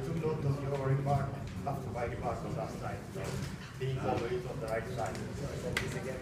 took note of your remark after my remark on last time. So being always on the right side. This again.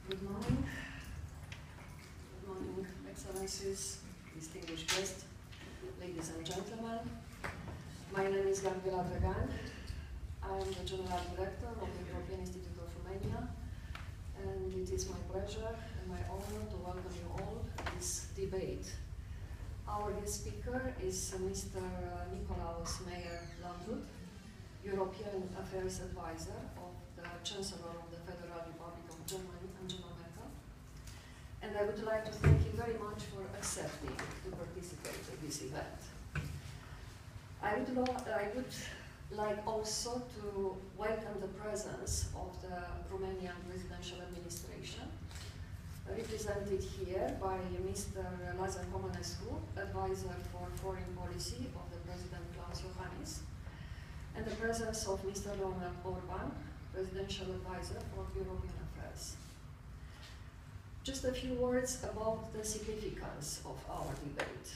Good morning. Good morning, Excellencies, distinguished guests, ladies and gentlemen. My name is Meyer-Landrut. I am the General Director of the European Institute of Romania, and it is my pleasure and my honor to welcome you all to this debate. Our guest speaker is Mr. Nikolaus Meyer-Landrut, European Affairs Advisor of the Chancellor of the Federal Republic of Germany, Angela Merkel. And I would like to thank you very much for accepting to participate in this event. I would like also to welcome the presence of the Romanian presidential administration, represented here by Mr. Lazar Comanescu, Advisor for Foreign Policy of the President Klaus Iohannis, and the presence of Mr. Donald Orban, Presidential Advisor for European Affairs. Just a few words about the significance of our debate.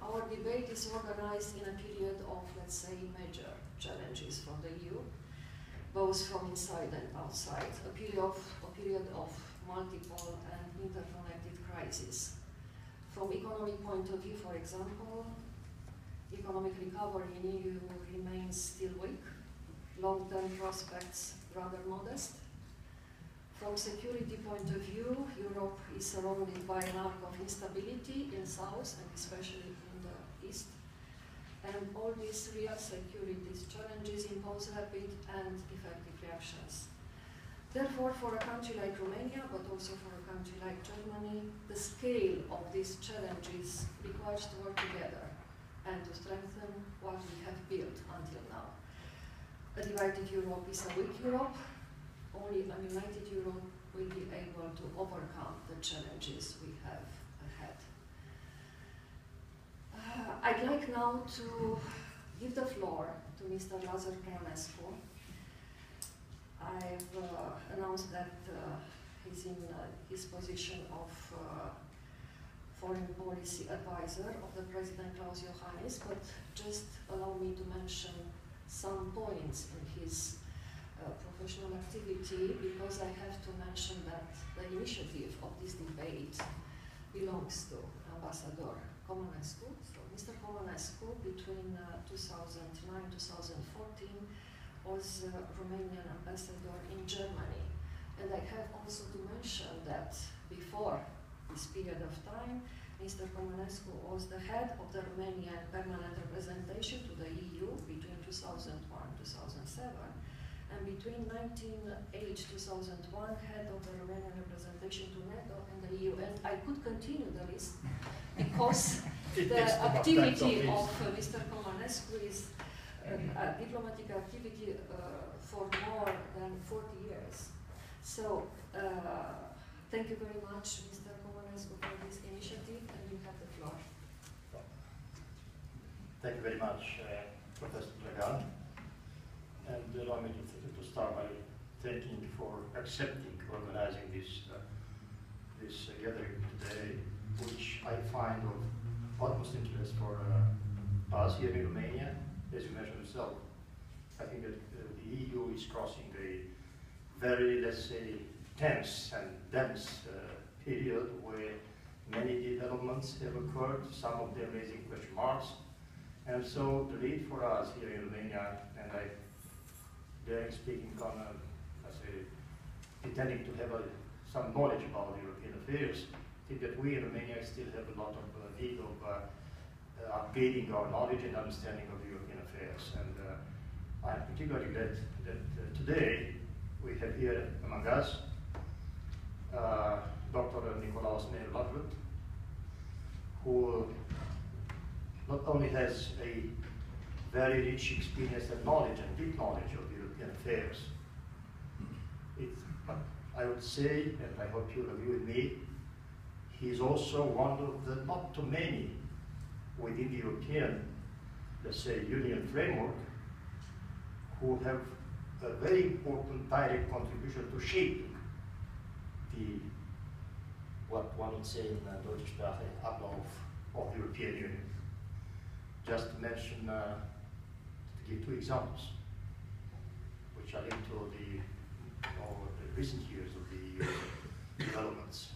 Our debate is organized in a period of, let's say, major challenges for the EU, both from inside and outside, a period of multiple and interconnected crises. From economic point of view, for example, economic recovery in EU remains still weak, long-term prospects rather modest. From security point of view, Europe is surrounded by an arc of instability in south and especially in the east. And all these real security challenges impose rapid and effective reactions. Therefore, for a country like Romania, but also for a country like Germany, the scale of these challenges requires to work together and to strengthen what we have built until now. A divided Europe is a weak Europe. Only a united Europe will be able to overcome the challenges we have ahead. I'd like now to give the floor to Mr. Lazar Comanescu. I've announced that he's in his position of Foreign Policy Advisor of the President Klaus Iohannis, but just allow me to mention some points in his professional activity, because I have to mention that the initiative of this debate belongs to Ambassador Comanescu. So Mr. Comanescu, between 2009-2014, was Romanian ambassador in Germany. And I have also to mention that before this period of time, Mr. Comanescu was the head of the Romanian permanent representation to the EU between 2001-2007, and between 1998-2001, head of the Romanian representation to NATO and the EU. And I could continue the list because the activity of Mr. Comanescu is a diplomatic activity for more than 40 years. So thank you very much, Mr. Comanescu, for this initiative, and you have the floor. Thank you very much, Professor Dragan. And allow me to start by thanking you for accepting organizing this gathering today, which I find of utmost interest for us here in Romania. As you mentioned yourself, I think that the EU is crossing a very, let's say, tense and dense period where many developments have occurred, some of them raising question marks. And so the lead for us here in Romania, and they're speaking on, intending to have some knowledge about European affairs. I think that we in Romania still have a lot of need of upgrading our knowledge and understanding of European affairs. And I'm particularly glad that today we have here among us Dr. Nikolaus Meyer-Landrut, who only has a very rich experience and knowledge and deep knowledge of European affairs, but I would say, and I hope you agree with me, he is also one of the not too many within the European, let's say, Union framework, who have a very important direct contribution to shaping the, what one would say in Dezbatere, Ablauf of the European Union. Just to mention, to give two examples, which are linked to the recent years of the developments.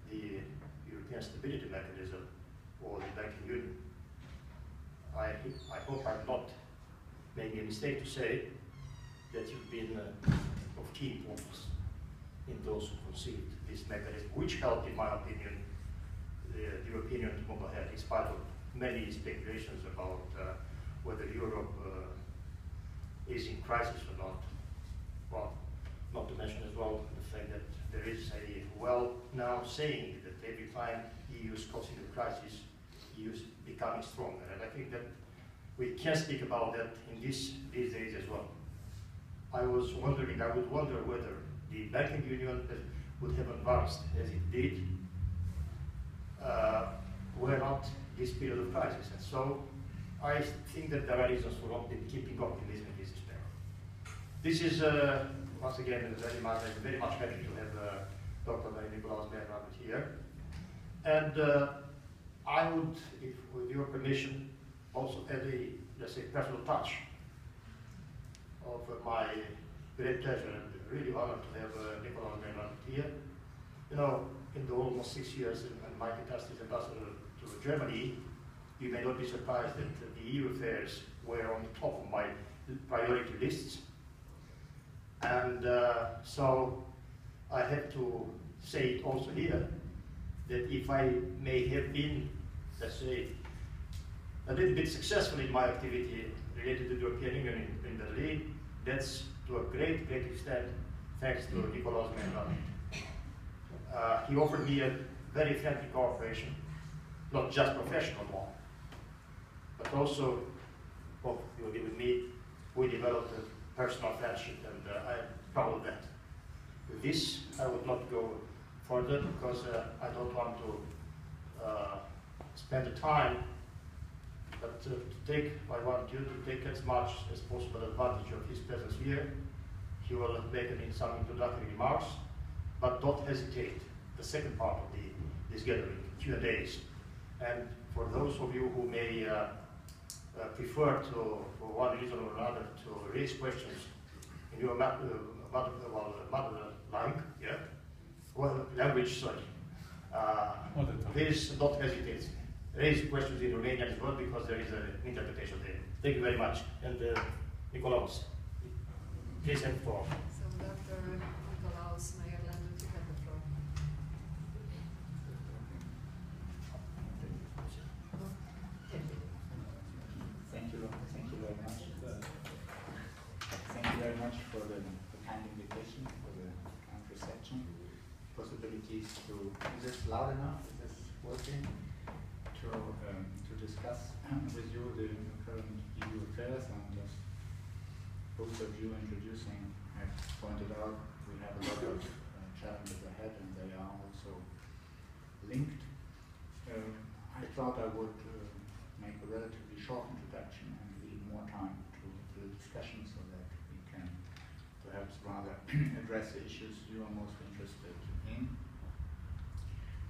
The European Stability Mechanism or the Banking Union. I hope I'm not making a mistake to say that you've been of key importance in those who conceived this mechanism, which helped, in my opinion, the European Union to move ahead, in spite of many speculations about whether Europe is in crisis or not. Well, not to mention as well the fact that there is a well-known saying that every time EU is crossing a crisis, EU is becoming stronger. And I think that we can speak about that in these days as well. I would wonder whether the banking union would have advanced as it did were not this period of crisis. And so I think that there are reasons for not keeping optimism in this respect. This is, once again, very much happy to have Dr. Nikolaus Meyer-Landrut here. And I would, if with your permission, also add a, let's say, personal touch of my great pleasure and really honor to have Nikolaus Meyer-Landrut here. You know, in the almost 6 years in my capacity as ambassador to Germany, you may not be surprised that the EU affairs were on the top of my priority lists. And so I have to say it also here, that if I may have been, let's say, a little bit successful in my activity related to the European Union in Berlin, that's to a great extent thanks to Nikolaus Meyer-Landrut. He offered me a very friendly cooperation, not just professional one, but also, well, you agree with me, we developed a personal friendship, and I'm proud of that. With this, I would not go further because I don't want to spend the time, but I want you to take as much as possible advantage of his presence here. He will make some introductory remarks, but don't hesitate. The second part of this gathering, Q&As. And for those of you who may prefer to, for one reason or another, to raise questions in your mother language, sorry. Please don't hesitate. Raise questions in Romanian as well, because there is an interpretation there. Thank you very much. And Nikolaus, please have the floor. So Dr. Nikolaus Meyer-Landrut, you have the floor. Thank you very much. Thank you very much for the kind invitation, for the kind reception, possibilities to, is this loud enough? Is this working? To discuss with you the current EU affairs, and as both of you introducing have pointed out, we have a lot of challenges ahead, and they are also linked. I thought I would make a relatively short introduction and leave more time to the discussion so that we can perhaps rather address the issues you are most interested in.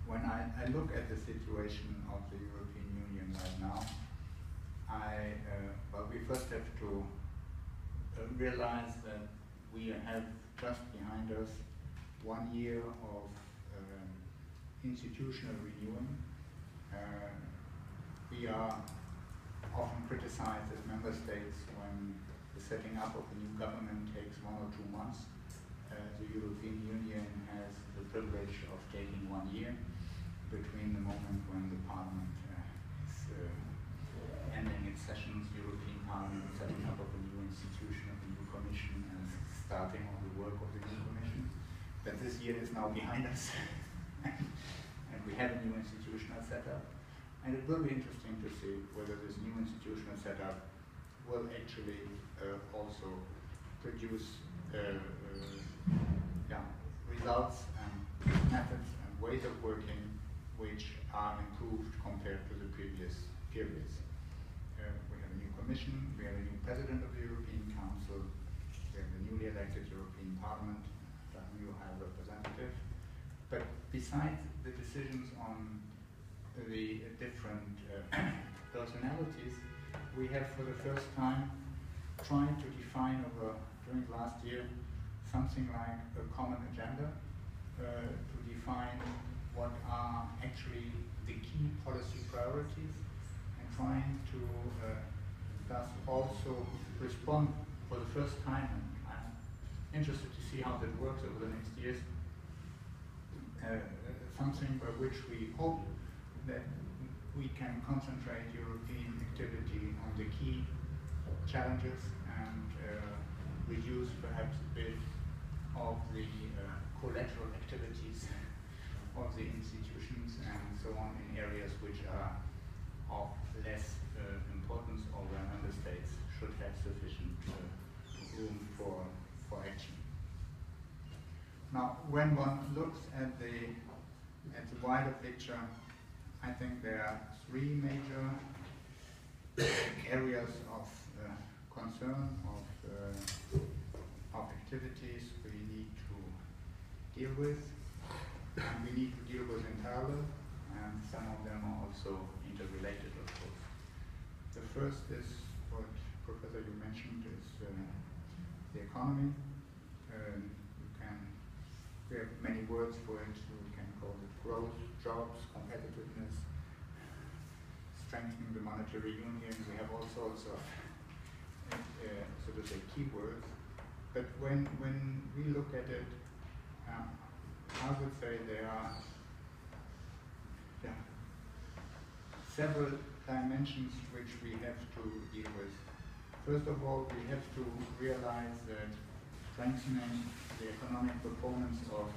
When I look at the situation of the European Union right now, well, we first have to realize that we have just behind us 1 year of institutional renewing. We are often criticized as member states when the setting up of a new government takes 1 or 2 months. The European Union has the privilege of taking 1 year between the moment when the Parliament is ending its sessions, European Parliament setting up of a new institution, of a new Commission, and starting on the work of the new Commission. But this year is now behind us, and we have a new institutional setup. And it will be interesting to see whether this new institutional setup will actually also produce results and methods and ways of working which are improved compared to the previous periods. We have a new Commission, we have a new President of the European Council, we have the newly elected European Parliament, a new High Representative. But besides the decisions on the different personalities, we have for the first time tried to define during last year something like a common agenda to define what are actually the key policy priorities and trying to thus also respond for the first time, and I'm interested to see how that works over the next years, something by which we hope that we can concentrate European activity on the key challenges and reduce perhaps a bit of the collateral activities of the institutions and so on in areas which are of less importance or where member states should have sufficient room for action. Now, when one looks at the wider picture, I think there are three major areas of concern, of activities we need to deal with, and we need to deal with in parallel, and some of them are also interrelated, of course. The first is what, Professor, you mentioned, is the economy. We have many words for it. We can call it growth, jobs, competitiveness, strengthening the monetary union. We have all sorts of, so to say, keywords. But when we look at it, I would say there are several dimensions which we have to deal with. First of all, we have to realize that strengthening the economic performance of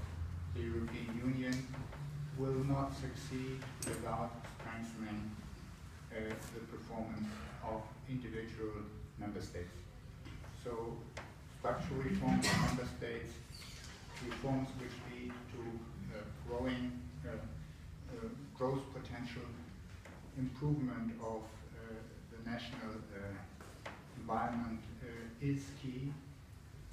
the European Union will not succeed without strengthening the performance of individual member states. So structural reforms of member states, reforms which lead to growing growth potential, improvement of the national environment is key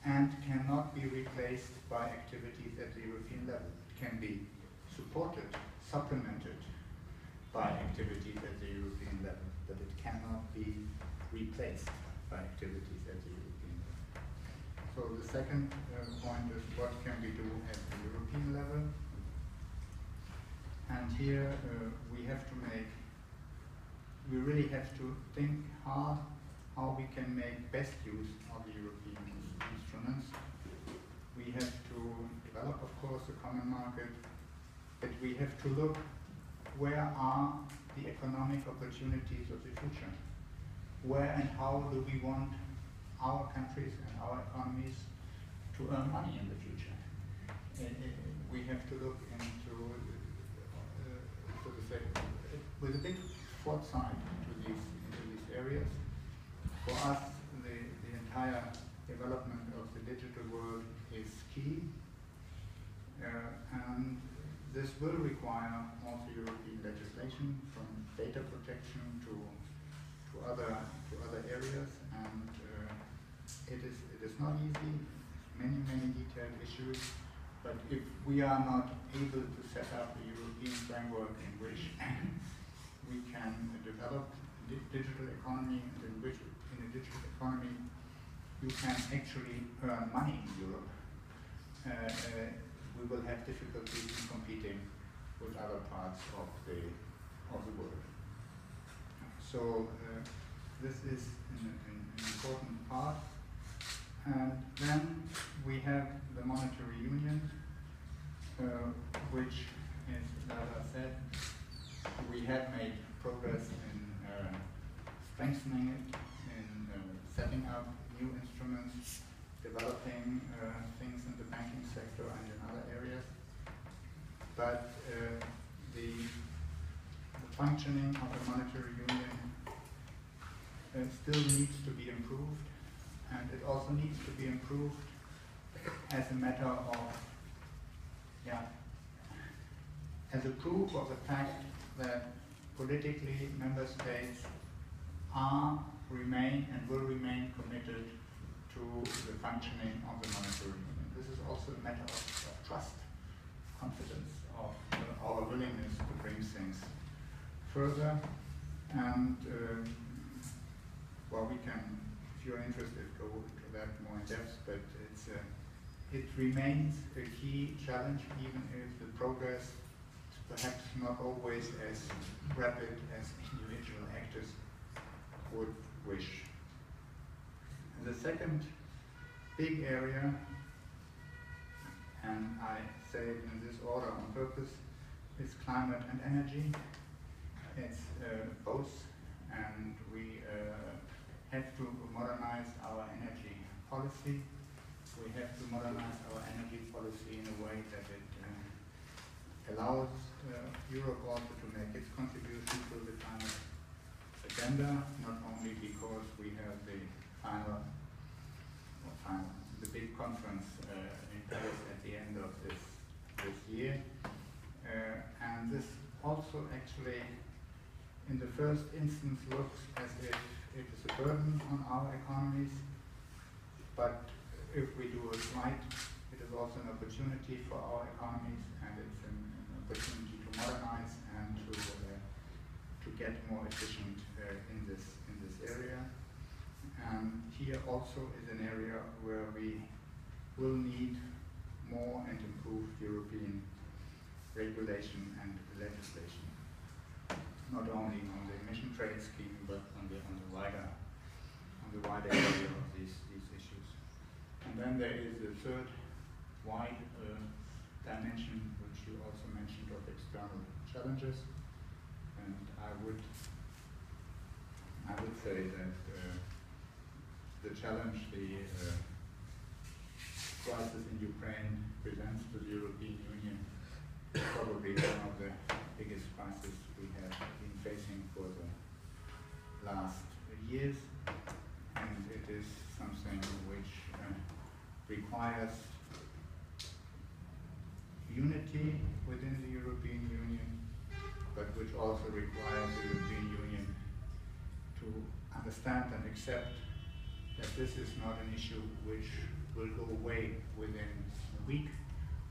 and cannot be replaced by activities at the European level. It can be supported, supplemented by activities at the European level, but it cannot be replaced by activities at the European level. So the second point is what can we do at the European level? And here we really have to think hard how we can make best use of the European instruments. We have to develop, of course, a common market, but we have to look where are the economic opportunities of the future? Where and how do we want our countries and our economies to earn money in the future? We have to look into, so to say, with a big foresight into these areas. For us, the entire development of the digital world is key, and this will require also European legislation, from data protection to other areas, and it is not easy. Many detailed issues, but if we are not able to set up a European framework in which we can develop digital economy, and in which in a digital economy you can actually earn money in Europe, we will have difficulties in competing with other parts of the world. So this is an important part. And then we have the monetary union, which is, as I said, we have made progress in strengthening it, in setting up new instruments, developing things in the banking sector and in other areas. But the functioning of the monetary union still needs to be improved, and it also needs to be improved as a matter of, as a proof of the fact that politically member states remain and will remain committed to the functioning of the monetary union. This is also a matter of trust, confidence, of our willingness to bring things further. And well, we can, if you're interested, go into that more in depth, but it remains a key challenge, even if the progress is perhaps not always as rapid as individual actors would wish. And the second big area, and I say it in this order on purpose, is climate and energy. It's both, and we have to modernize our energy policy. We have to modernize our energy policy in a way that it allows Europe also to make its contribution to the climate agenda, not only because we have the big conference in Paris at the end of this year, and this also actually in the first instance looks as if it is a burden on our economies, but if we do it right, it is also an opportunity for our economies, and it's an opportunity to modernize and to get more efficient in this area. And here also is an area where we will need more and improved European regulation and legislation, not only on the emission trade scheme, but on the wider area of these issues. And then there is a third wide dimension, which you also mentioned, of external challenges. And I would say that the challenge the crisis in Ukraine presents to the European Union is probably one of the biggest crises we have been facing for the last years, and it is something which requires unity within the European Union, but which also requires the European Union to understand and accept that this is not an issue which will go away within a week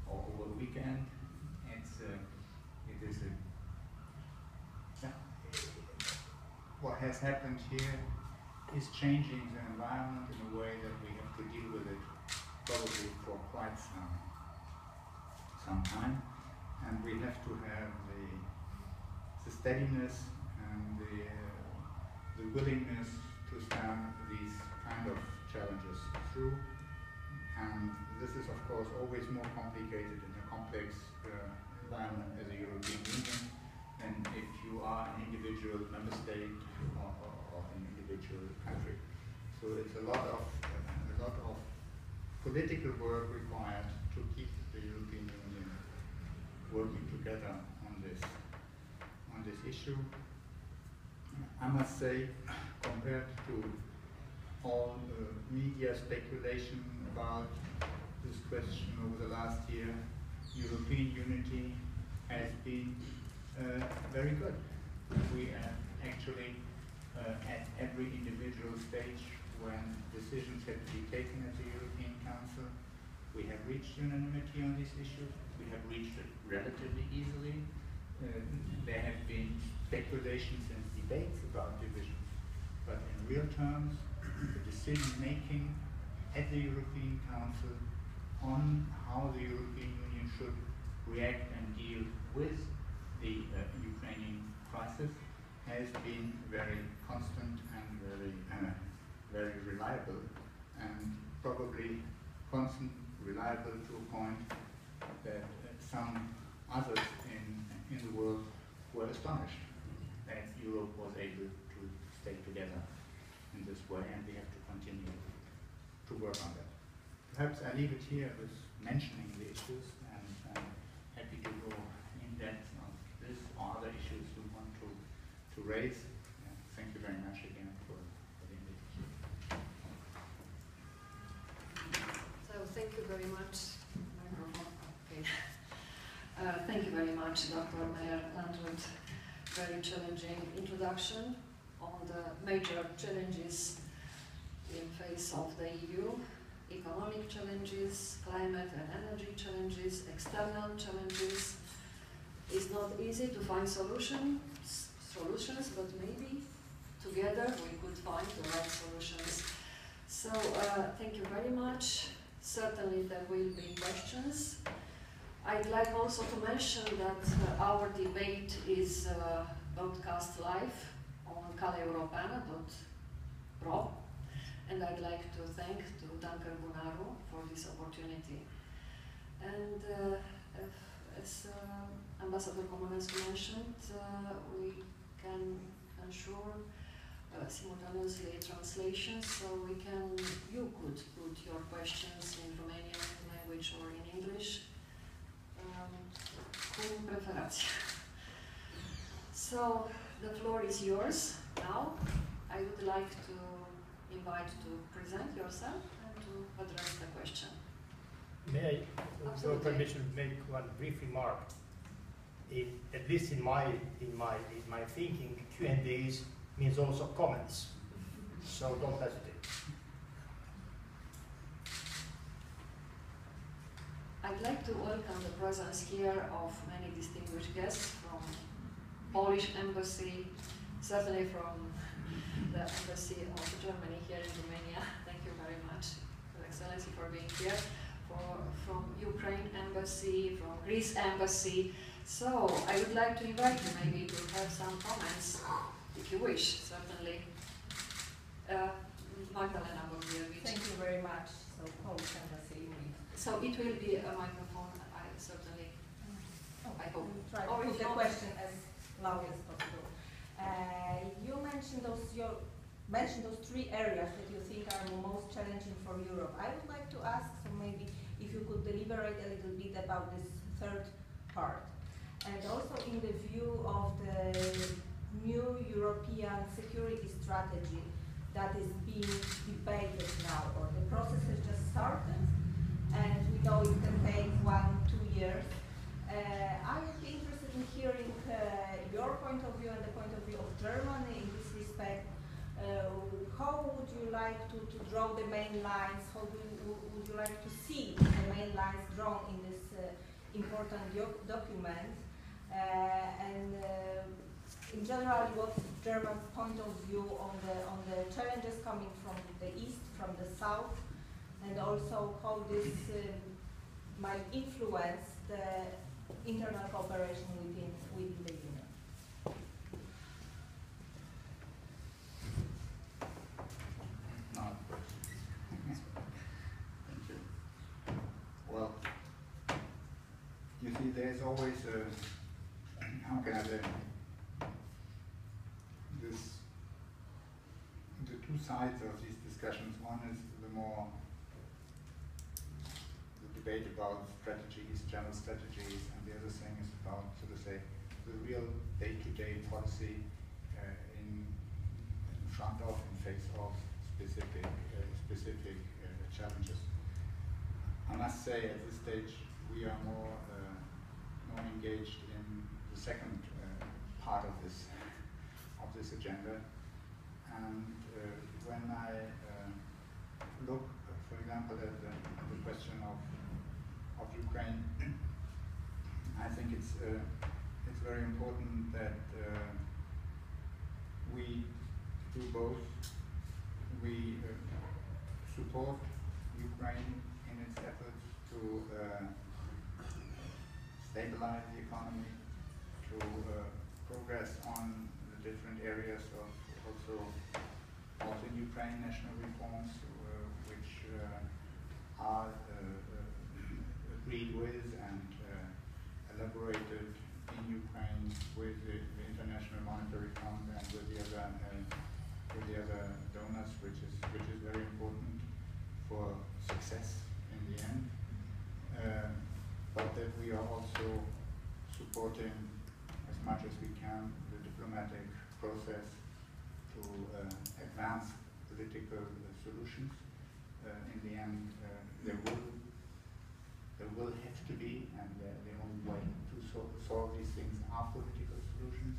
or over a weekend. What has happened here is changing the environment in a way that we have to deal with it probably for quite some time, and we have to have the steadiness and the willingness to stand these kind of challenges through. And this is of course always more complicated in a complex environment as a European Union than if you are an individual member state or an individual country. So it's a lot of political work required to keep the European Union working together on this issue. I must say, compared to all media speculation about this question over the last year, European unity has been very good. We actually, at every individual stage when decisions had to be taken at the European Council, we have reached unanimity on these issues. We have reached it relatively easily. There have been speculations and debates about divisions, but in real terms, the decision-making at the European Council on how the European Union should react and deal with the Ukrainian crisis has been very constant and very reliable, and probably constant, reliable to a point that some others in the world were astonished that Europe was able to stay together in this way, and we have to continue to work on that. Perhaps I leave it here with mentioning the issues, and I'm happy to go in depth on this or other issues you want to raise. Thank you very much again for the invitation. So thank you very much. Okay. Thank you very much, Dr. Meyer-Landrut. Very challenging introduction on the major challenges in face of the EU. Economic challenges, climate and energy challenges, external challenges. It's not easy to find solutions, but maybe together we could find the right solutions. So thank you very much. Certainly there will be questions. I'd like also to mention that our debate is broadcast live on CaleaEuropeana.ro, and I'd like to thank Dezbatere for this opportunity. And as Ambassador Comunescu mentioned, we can ensure simultaneously translation, so you could put your questions in Romanian language or in English. Cum preferați. So the floor is yours now. I would like to invite to present yourself and to address the question. May I, with your permission, make one brief remark? At least in my thinking, Q&As means also comments. So don't hesitate. I'd like to welcome the presence here of many distinguished guests from Polish Embassy, certainly from the Embassy of Germany here in Romania. Thank you very much, Your Excellency, for being here. From Ukraine Embassy, from Greece Embassy. So I would like to invite you maybe to have some comments, if you wish, certainly. Magdalena will be a bit. Thank you very much. So Polish Embassy. So it will be a microphone, I certainly, I hope. Try to put the question as loud as possible. You mentioned those three areas that you think are most challenging for Europe. I would like to ask, so maybe if you could deliberate a little bit about this third part. And also in the view of the new European security strategy that is being debated now, or the process has just started, and we know it can take 1-2 years. I would be interested in hearing your point of view and the point of view of Germany in this respect. How would you like to draw the main lines? How would you like to see the main lines drawn in this important document? In general, what's German's point of view on the challenges coming from the east, from the south, and also how this might influence the internal cooperation within the Union? Thank you. Well, you see, there's always how can I say, the two sides of these discussions. One is the debate about strategies, general strategies, and the other thing is about, so to say, the real day-to-day policy in front of, in face of specific challenges. I must say, at this stage, we are more engaged in the second part of this agenda. And when I look, for example, at the question of Ukraine, I think it's very important that we do both. We support Ukraine in its efforts to stabilize the economy, to progress on the different areas of also in Ukraine national reforms, which are agreed with and elaborated in Ukraine with the International Monetary Fund and with the other donors, which is very important for success in the end. But that we are also supporting as much as we can the diplomatic process to advance political solutions. In the end, there will have to be, and the only way to solve these things are political solutions.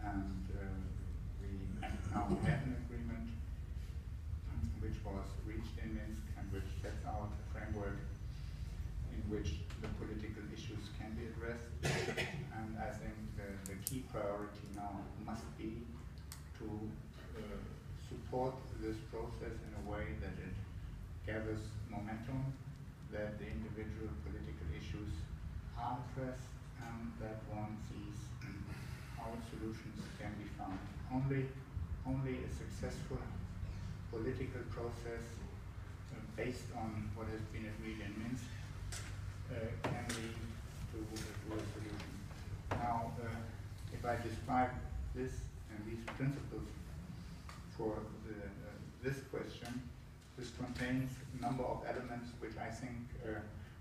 And we now have an agreement which was reached in Minsk and which sets out a framework in which the political issues can be addressed. And I think the key priority now must be to support this process in a way that it gathers momentum, that the individual political issues are addressed, and that one sees how solutions can be found. Only a successful political process based on what has been agreed in Minsk can lead to a solution. Now, if I describe this and these principles for this question, this contains a number of elements which I think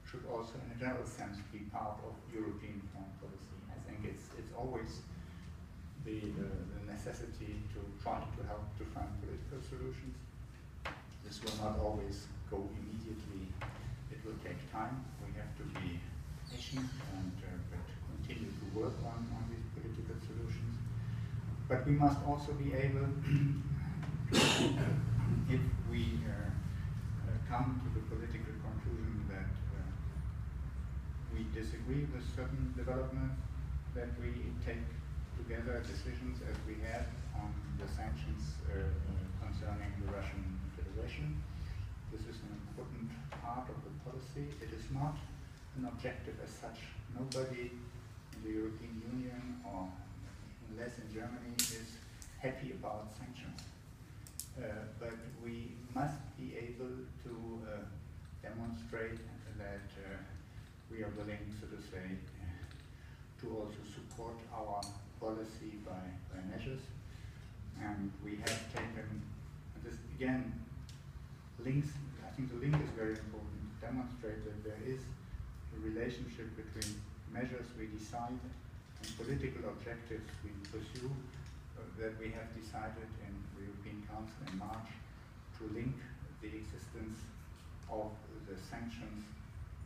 should also, in a general sense, be part of European foreign policy. I think it's always the necessity to try to help to find political solutions. This will not always go immediately. It will take time. We have to be patient and but continue to work on these political solutions. But we must also be able, if we come to the political conclusion that we disagree with certain developments, that we take together decisions as we had on the sanctions concerning the Russian Federation. This is an important part of the policy. It is not an objective as such. Nobody in the European Union, or less in Germany, is happy about sanctions. But we must be able to demonstrate that we are willing, so to say, to also support our policy by measures. And we have taken, and this again links, I think the link is very important, to demonstrate that there is a relationship between measures we decide and political objectives we pursue, that we have decided in the European Council in March to link the existence of the sanctions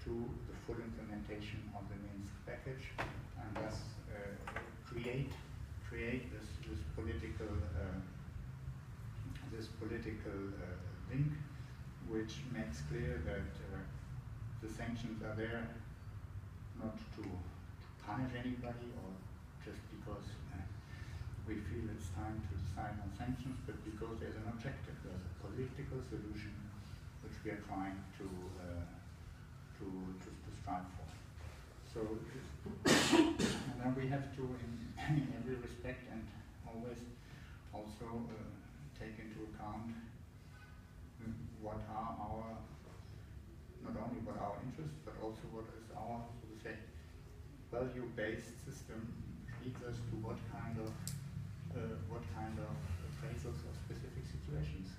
to the full implementation of the Minsk package, and thus create this political link, which makes clear that the sanctions are there not to punish anybody or just because we feel it's time to decide on sanctions, but because there's an objective, there's a political solution which we are trying to strive for. So, and then we have to, in every respect, and always also take into account what are our, not only what our interests, but also what is our, so to say, value-based system, which leads us to what kind of appraisals of specific situations.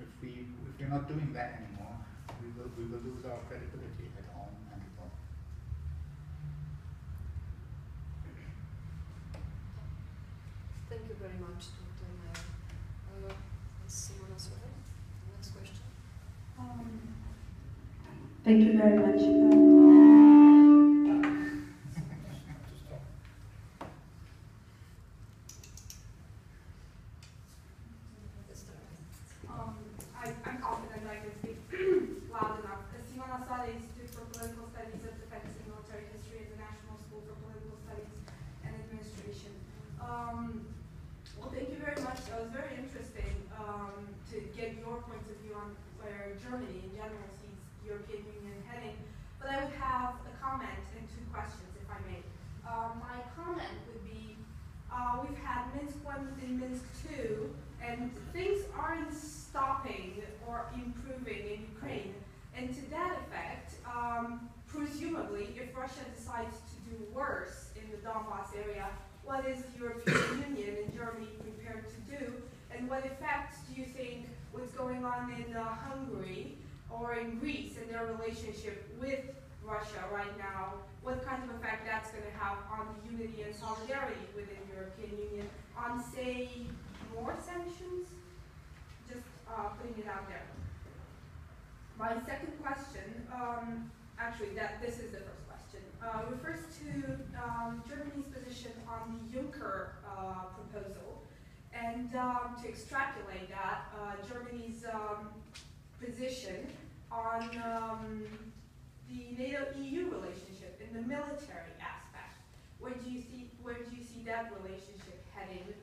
If we're not doing that anymore, we will lose our credibility at home and abroad. Thank you very much, Dr. Meyer. Simona Sorel, next question. Thank you very much. I'm confident I can speak loud enough. Simona Sorel, Institute for Political Studies of Defense and Military History at the National School for Political Studies and Administration. Well, thank you very much. That was very interesting to get your points of view on where Germany in general sees European Union heading. But I would have a comment and two questions, if I may. My comment would be, we've had Minsk 1 and Minsk 2, and things aren't stopping or improving in Ukraine. And to that effect, presumably, if Russia decides to do worse in the Donbass area, what is the European Union and Germany prepared to do? And what effects do you think what's going on in Hungary or in Greece and their relationship with Russia right now, what kind of effect that's going to have on the unity and solidarity within the European Union? on, say, more sanctions? Just putting it out there. My second question, actually, this is the first question, refers to Germany's position on the Juncker proposal, and to extrapolate that, Germany's position on the NATO-EU relationship in the military aspect. Where do you see that relationship heading,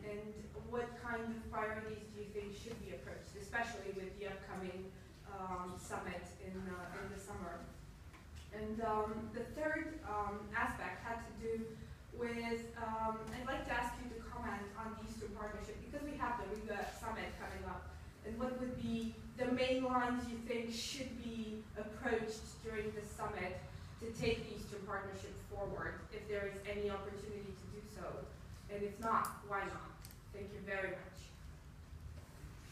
and what kind of priorities do you think should be approached, especially with the upcoming summit in the summer? And the third aspect had to do with, I'd like to ask you to comment on the Eastern Partnership, because we have the Riga summit coming up, and what would be the main lines you think should be approached during the summit to take the Eastern Partnership forward, if there is any opportunity to do so, and if not, why not? Thank you very much.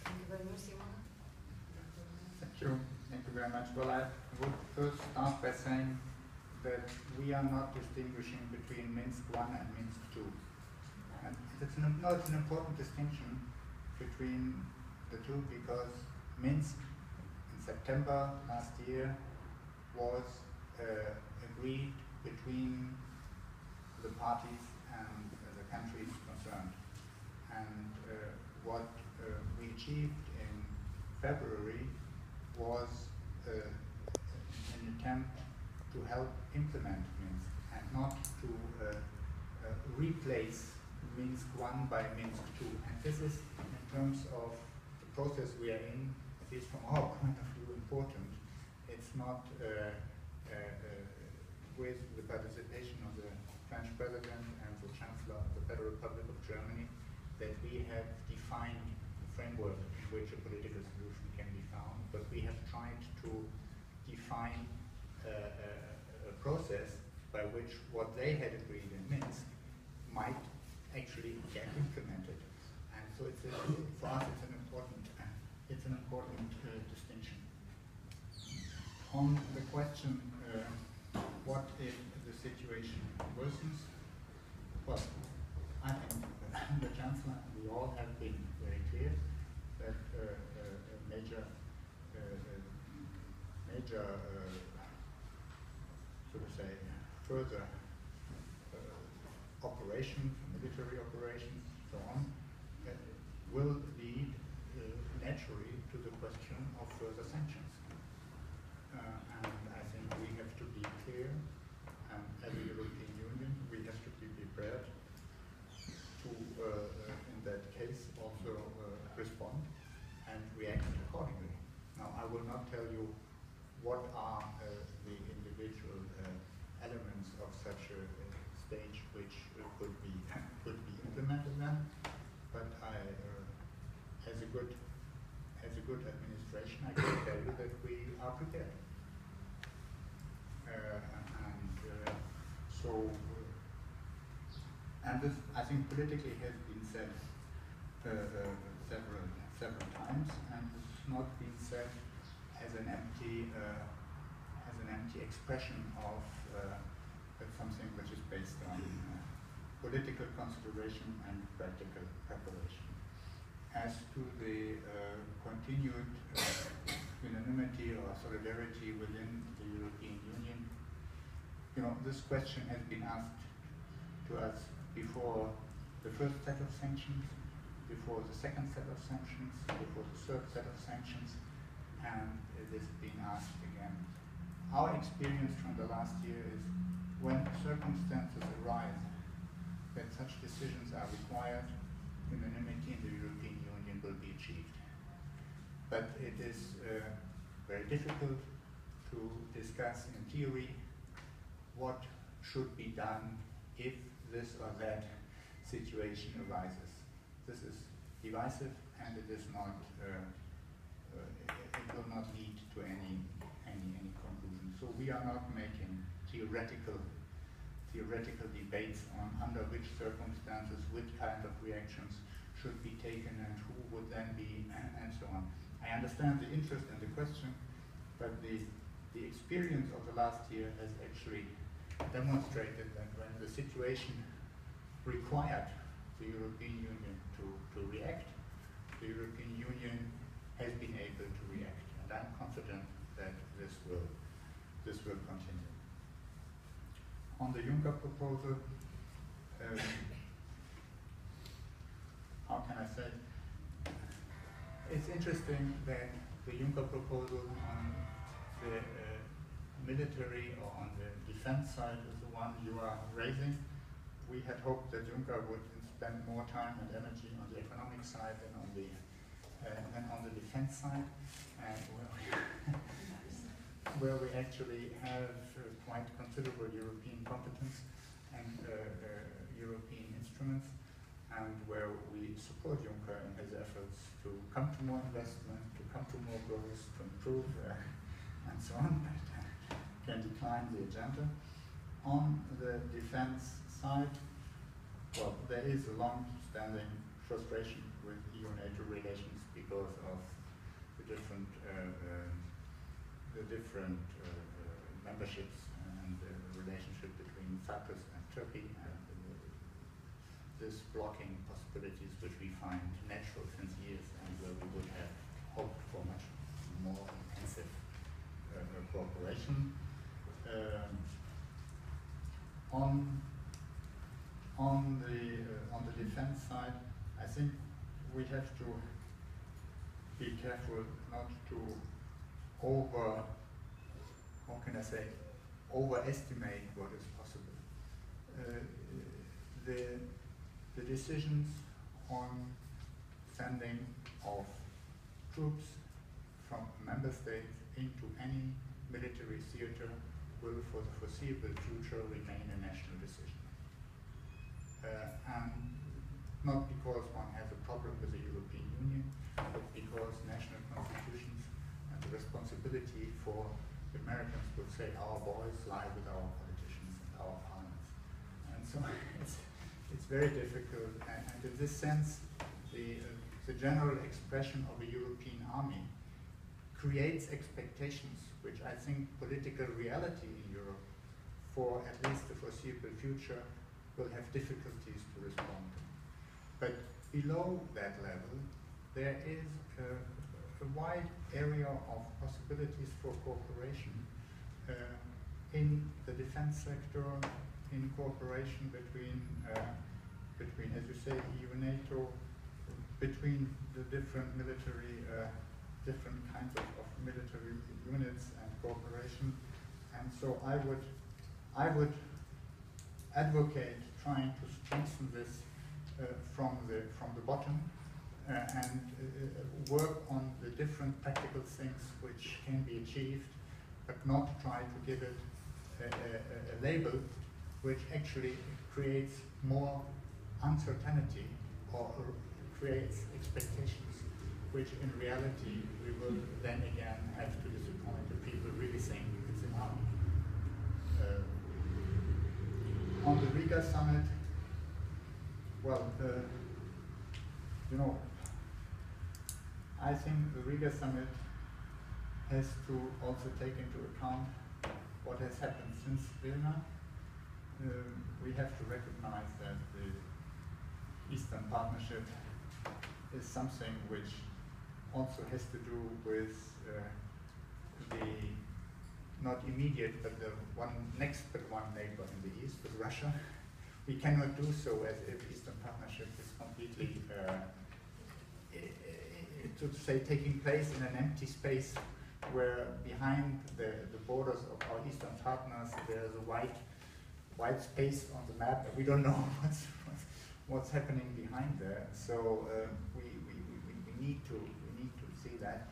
Thank you very much, Simona. Thank you. Thank you very much. Well, I would first start by saying that we are not distinguishing between Minsk I and Minsk II. And it's an important distinction between the two, because Minsk in September last year was agreed between the parties and the countries concerned. And what we achieved in February was an attempt to help implement Minsk, and not to replace Minsk I by Minsk II. And this is, in terms of the process we are in, at least from our point of view, important. It's not with the participation of the French President and the Chancellor of the Federal Republic of Germany that we have defined the framework in which a political solution can be found, but we have tried to define a process by which what they had agreed in Minsk might actually get implemented. And so it's for us it's an important distinction. On the question, what if the situation worsens? Well, I think the Chancellor and we all have been very clear that a major, so to say, further operations, military operations, so on, will lead naturally to the question of further sanctions. And I think we have to be clear, and as a European Union, we have to be prepared to, in that case, also respond and react accordingly. Now, I will not tell you what are the individual elements of such a stage which could be implemented then, but as a good administration, I can tell you that we are prepared. And this, I think, politically has been said several times, and this has not been said as an empty expression of something which is based on political consideration and practical preparation. As to the continued unanimity or solidarity within the European Union, this question has been asked to us before the first set of sanctions, before the second set of sanctions, before the third set of sanctions, and it is being asked again. Our experience from the last year is when circumstances arise that such decisions are required, unanimity in the European Union will be achieved. But it is very difficult to discuss in theory what should be done if this or that situation arises. This is divisive, and it is not. It will not lead to any conclusion. So we are not making theoretical debates on under which circumstances, which kind of reactions should be taken, and who would then be, and so on. I understand the interest in the question, but the experience of the last year has actually demonstrated that when the situation required the European Union to react. The European Union has been able to react, and I'm confident that this will continue. On the Juncker proposal, how can I say? It's interesting that the Juncker proposal on the military or on the defense side is the one you are raising. We had hoped that Juncker would spend more time and energy on the economic side than on the defense side, and where we actually have quite considerable European competence and European instruments, and where we support Juncker in his efforts to come to more investment, to come to more growth, to improve, and so on, but can decline the agenda. On the defense side, well, there is a long-standing frustration with EU-NATO relations because of the different memberships and the relationship between Cyprus and Turkey, and this blocking possibilities which we find natural since years, and where we would have hoped for much more intensive cooperation. On the defense side, I think we have to be careful not to overestimate what is possible. The decisions on sending of troops from member states into any military theater will for the foreseeable future remain a national decision. And not because one has a problem with the European Union, but because national constitutions and the responsibility for the Americans would say our boys lie with our politicians and our parliaments. And so it's very difficult, and in this sense, the general expression of a European army creates expectations which I think political reality in Europe for at least the foreseeable future will have difficulties to respond to. But below that level, there is a wide area of possibilities for cooperation in the defense sector, in cooperation between, as you say, EU-NATO, between the different military, different kinds of military units and cooperation. And so I would advocate trying to strengthen this from the bottom and work on the different practical things which can be achieved, but not try to give it a label which actually creates more uncertainty or creates expectations, which in reality we will then again have to disappoint the people really think it's an army. On the Riga summit, well, I think the Riga summit has to also take into account what has happened since Vilna. We have to recognize that the Eastern Partnership is something which also has to do with the not immediate, but the next neighbor in the east, with Russia. We cannot do so as if Eastern Partnership is completely, to say, taking place in an empty space where behind the borders of our Eastern partners there's a white space on the map, and we don't know what's happening behind there. So we need to see that.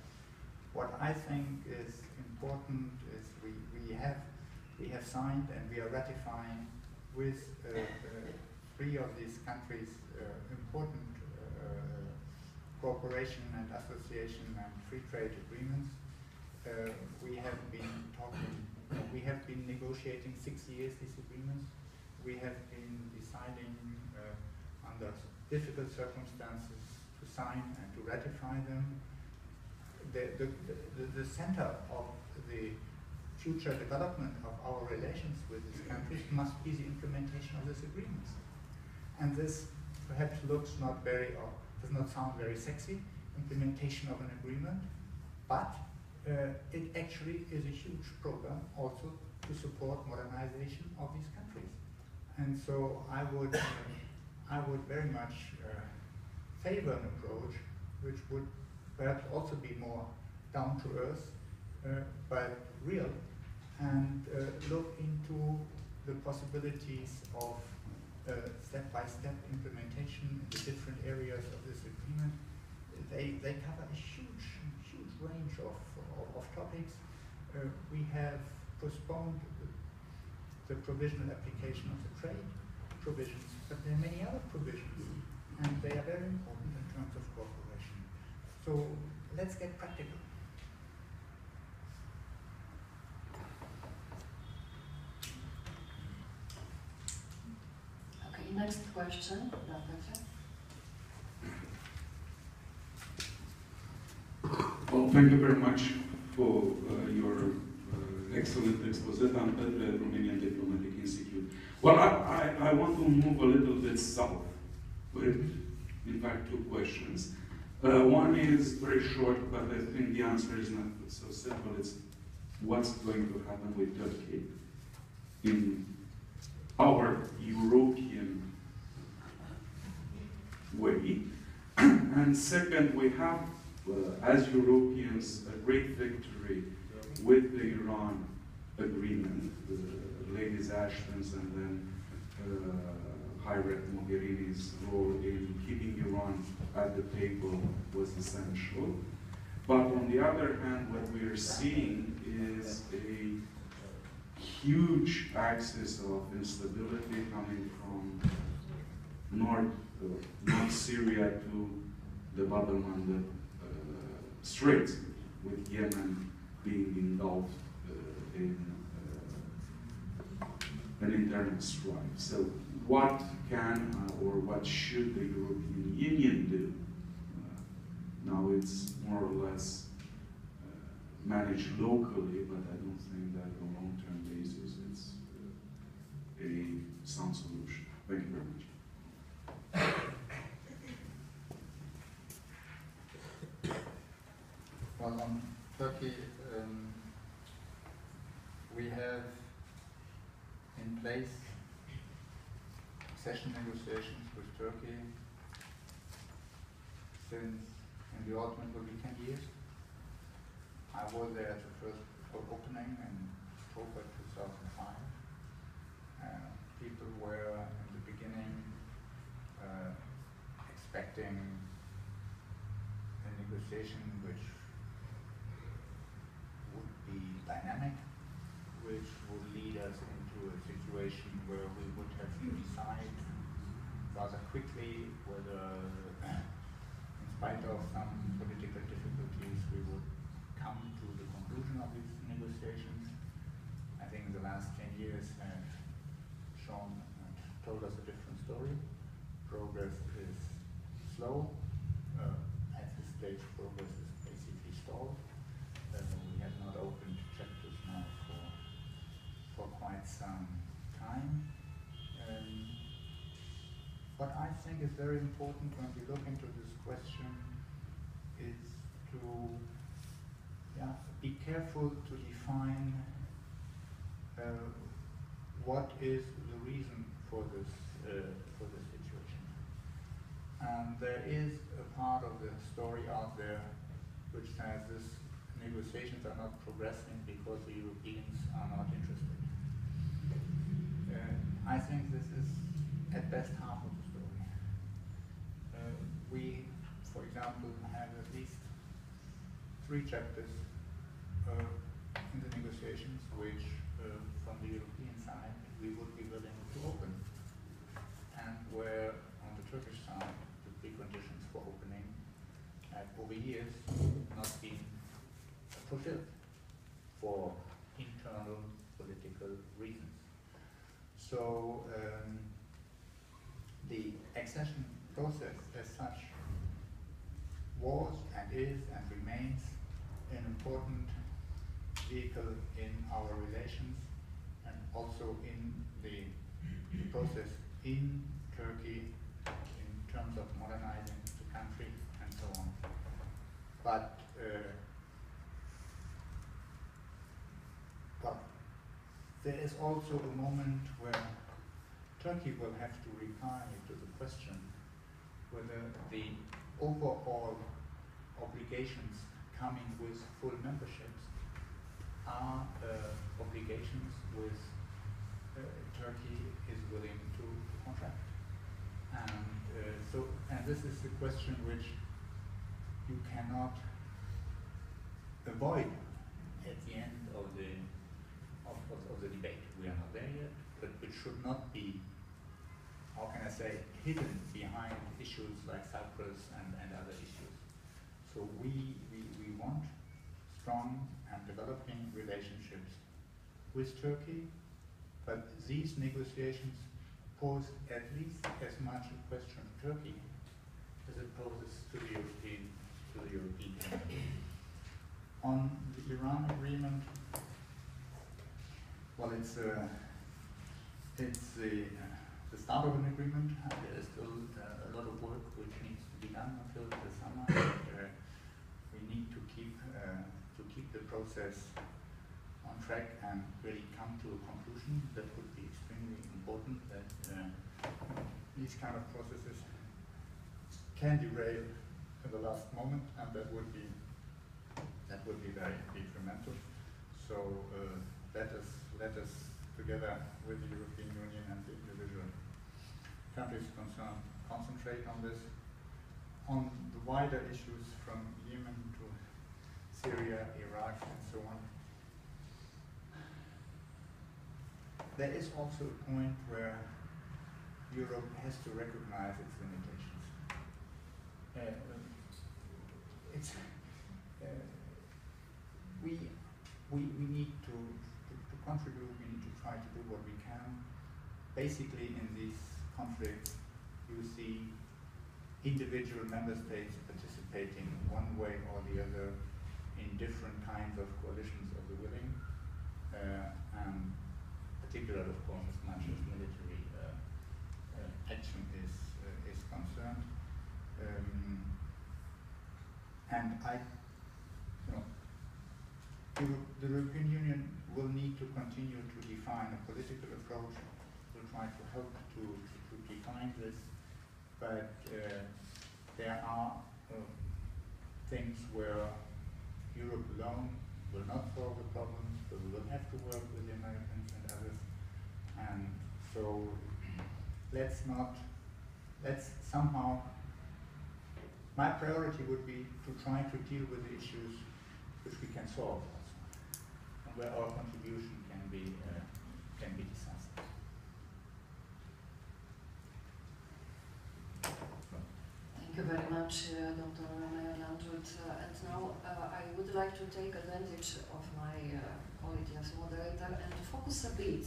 What I think is important is we have signed and we are ratifying with 3 of these countries important cooperation and association and free trade agreements. We have been negotiating 6 years these agreements. We have been deciding under difficult circumstances to sign and to ratify them. The center of the future development of our relations with these countries must be the implementation of these agreements. And this perhaps looks not very, or does not sound very sexy, implementation of an agreement, but it actually is a huge program also to support modernization of these countries. And so I would very much favor an approach which would perhaps also be more down to earth, but real, and look into the possibilities of step-by-step implementation in the different areas of this agreement. They cover a huge range of topics. We have postponed the provisional application of the trade provisions, but there are many other provisions, and they are very important in terms of cooperation. So let's get practical. Okay, next question, Dezbatere. Well, thank you very much for your excellent exposé. I'm at the Romanian Diplomatic Institute. Well, I want to move a little bit south with, in fact, two questions. One is very short, but I think the answer is not so simple. It's what's going to happen with Turkey in our European way. And second, we have, as Europeans, a great victory with the Iran agreement, Ladies Ashton's and then High Rep Mogherini's role in keeping Iran at the table was essential. But on the other hand, what we are seeing is a huge axis of instability coming from North Syria to the Bab el-Mandeb Strait, with Yemen being engulfed in an internal strife. So what can or what should the European Union do? Now it's more or less managed locally, but I don't think that on a long-term basis it's a sound solution. Thank you very much. Well, on Turkey, we have in place accession negotiations with Turkey since in the autumn it will be 10 years. I was there at the first opening in October 2005. People were in the beginning expecting a negotiation which would be dynamic, which would lead us into a situation where we would have to decide rather quickly whether, in spite of some political difficulties, we would come to the conclusion of these negotiations. I think the last 10 years have shown and told us a different story. Progress is slow. At this stage, progress is basically stalled. We have not opened chapters now for quite some time. What I think is very important when we look into this question is to be careful to define what is the reason for this situation. There is a part of the story out there which says this negotiations are not progressing because the Europeans are not interested. I think this is at best half of the story. We, for example, have at least 3 chapters in the negotiations which, from the European side, we would be willing to open, and where, on the Turkish side, the preconditions for opening have over years not been fulfilled for internal political reasons. So the accession process as such was and is and remains an important vehicle in our relations, and also in the process in Turkey in but there is also a moment where Turkey will have to reply to the question whether the overall obligations coming with full memberships are obligations with Turkey is willing to contract. And this is the question which you cannot avoid at the end of the debate. We are not there yet, but it should not be, how can I say, hidden behind issues like Cyprus and other issues. So we want strong and developing relationships with Turkey, but these negotiations pose at least as much a question to Turkey as it poses to the European Union. On the Iran agreement, well, it's the start of an agreement. There is still a lot of work which needs to be done until the summer. We need to keep the process on track and really come to a conclusion. That would be extremely important. That these kind of processes can derail at the last moment, and that would be very detrimental. So let us together with the European Union and the individual countries concerned concentrate on this. On the wider issues from Yemen to Syria, Iraq, and so on, there is also a point where Europe has to recognize its limitations. We need to contribute, we need to try to do what we can. Basically, in these conflicts, you see individual member states participating one way or the other in different kinds of coalitions of the willing, and particularly, of course, as much as military action is concerned. The European Union will need to continue to define a political approach. We'll try to help to define this, but there are things where Europe alone will not solve the problems, but we will have to work with the Americans and others. And so let's somehow, my priority would be to try to deal with the issues which we can solve also, and where our contribution can be decisive. Thank you very much, Dr. Meyer-Landrut. And now I would like to take advantage of my quality as moderator and to focus a bit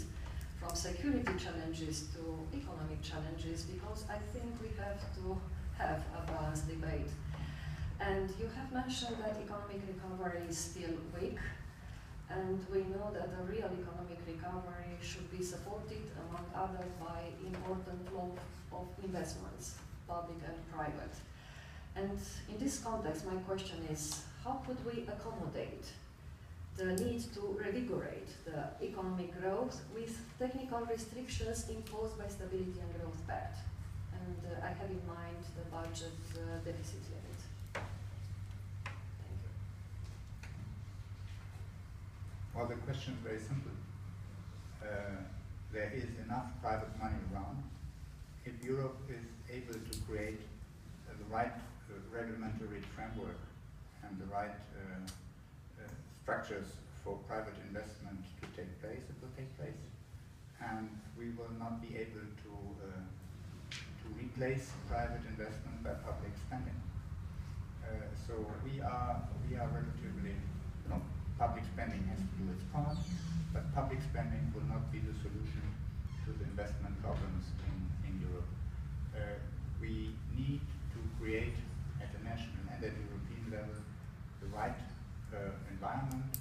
from security challenges to economic challenges, because I think we have to have a balanced debate. And you have mentioned that economic recovery is still weak, and we know that a real economic recovery should be supported, among others, by important flow of investments, public and private. And in this context, my question is, how could we accommodate the need to revigorate the economic growth with technical restrictions imposed by Stability and Growth Pact? And I have in mind the budget deficit limit. Thank you. Well, the question is very simple. There is enough private money around. If Europe is able to create the right regulatory framework and the right structures for private investment to take place, it will take place. And we will not be able to replace private investment by public spending. So we are relatively, public spending has to do its part, but public spending will not be the solution to the investment problems in Europe. We need to create at the national and at the European level the right environment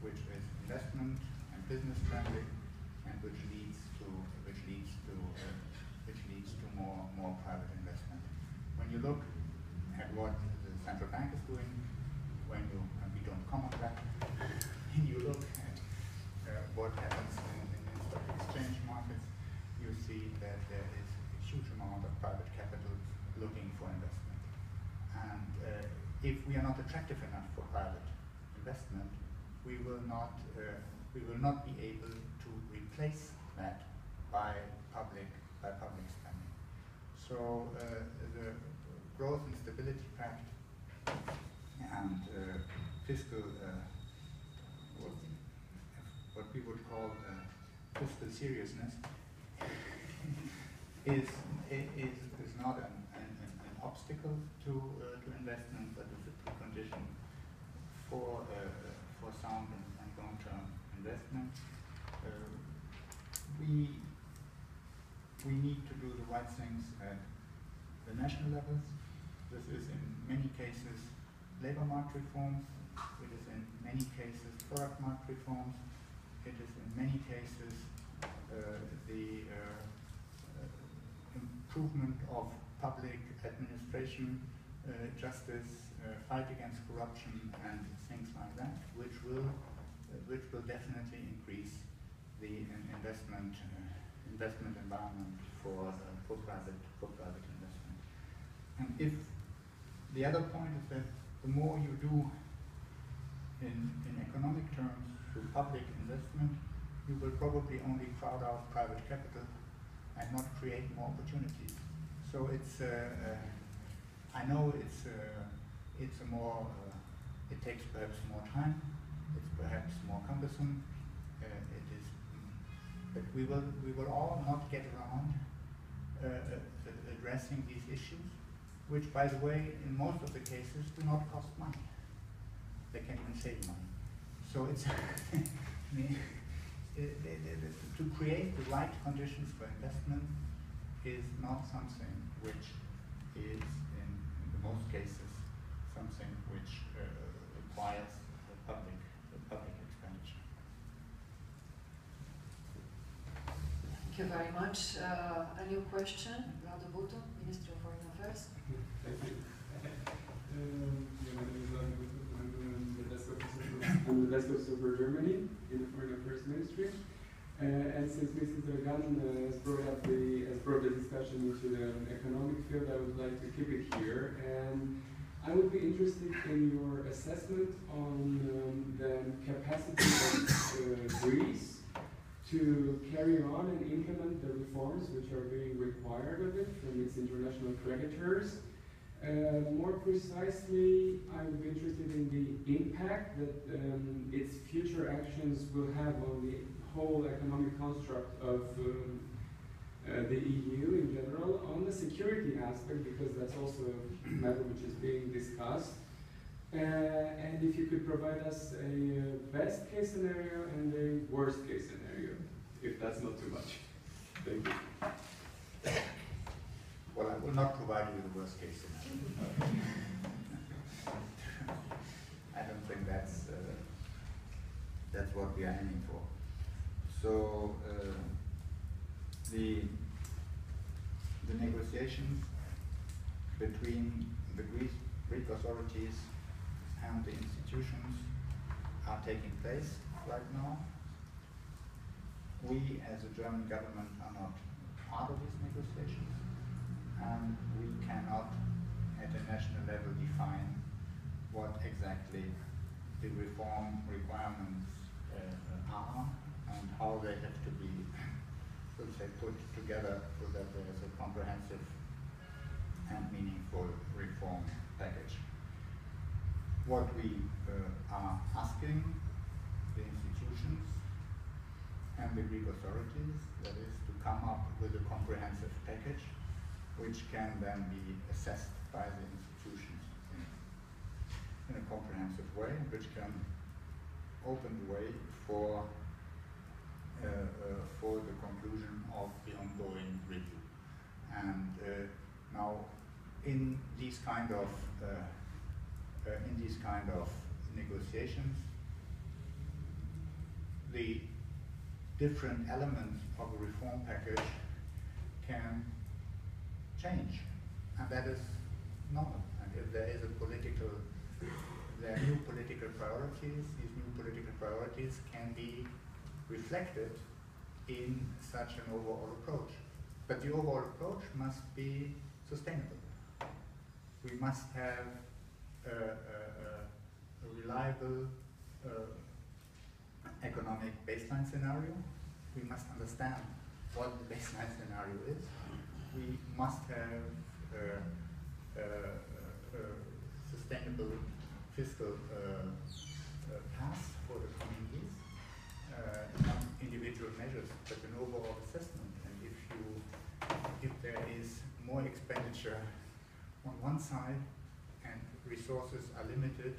which is investment and business friendly, and which leads to more private investment. When you look at what the central bank is doing, don't comment that. When you look at what happens in stock exchange markets, you see that there is a huge amount of private capital looking for investment. And if we are not attractive enough for private investment, we will not be able to replace that by public spending. So the Growth and Stability Pact and fiscal, what we would call fiscal seriousness, is not an obstacle to investment, but is a precondition for sound and long-term investment. We need to do the right things at the national levels. This is in many cases labor market reforms. It is in many cases product market reforms. It is in many cases the improvement of public administration, justice, fight against corruption, and things like that, which will definitely increase the investment environment for private investment. And if the other point is that the more you do in economic terms to public investment, you will probably only crowd out private capital and not create more opportunities. So it's I know it's a more it takes perhaps more time, it's perhaps more cumbersome. It is, but we will all not get around addressing these issues, which, by the way, in most of the cases do not cost money. They can even save money. So it's to create the right conditions for investment is not something which is, in the most cases, something which requires public expenditure. Thank you very much. A new question, Dezbatere, Ministry of Foreign Affairs. Thank you. My name is Meyer-Landrut. I'm the desk officer for Germany in the Foreign Affairs Ministry. And since Mrs. Ergan has brought the discussion into the economic field, I would like to keep it here. And I would be interested in your assessment on the capacity of Greece to carry on and implement the reforms which are being required of it from its international creditors. More precisely, I would be interested in the impact that its future actions will have on the whole economic construct of the EU in general, on the security aspect, because that's also a matter which is being discussed. And if you could provide us a best case scenario and a worst case scenario, if that's not too much. Thank you. Well, I will not provide you with the worst case scenario. I don't think that's what we are aiming for. So the negotiations between the Greek authorities and the institutions are taking place right now. We, as a German government, are not part of these negotiations, and we cannot, at a national level, define what exactly the reform requirements are and how they have to be, so to say, put together so that there is a comprehensive and meaningful reform package. What we are asking the institutions and the Greek authorities, that is, to come up with a comprehensive package which can then be assessed by the institutions in a comprehensive way, which can open the way for the conclusion of the ongoing review. And now, in these kind of negotiations, the different elements of a reform package can change, and that is normal. And if there is a political there are new political priorities. These new political priorities can be reflected in such an overall approach. But the overall approach must be sustainable. We must have a reliable economic baseline scenario. We must understand what the baseline scenario is. We must have sustainable fiscal path for the coming years, not individual measures, but an overall assessment. And if there is more expenditure on one side and resources are limited,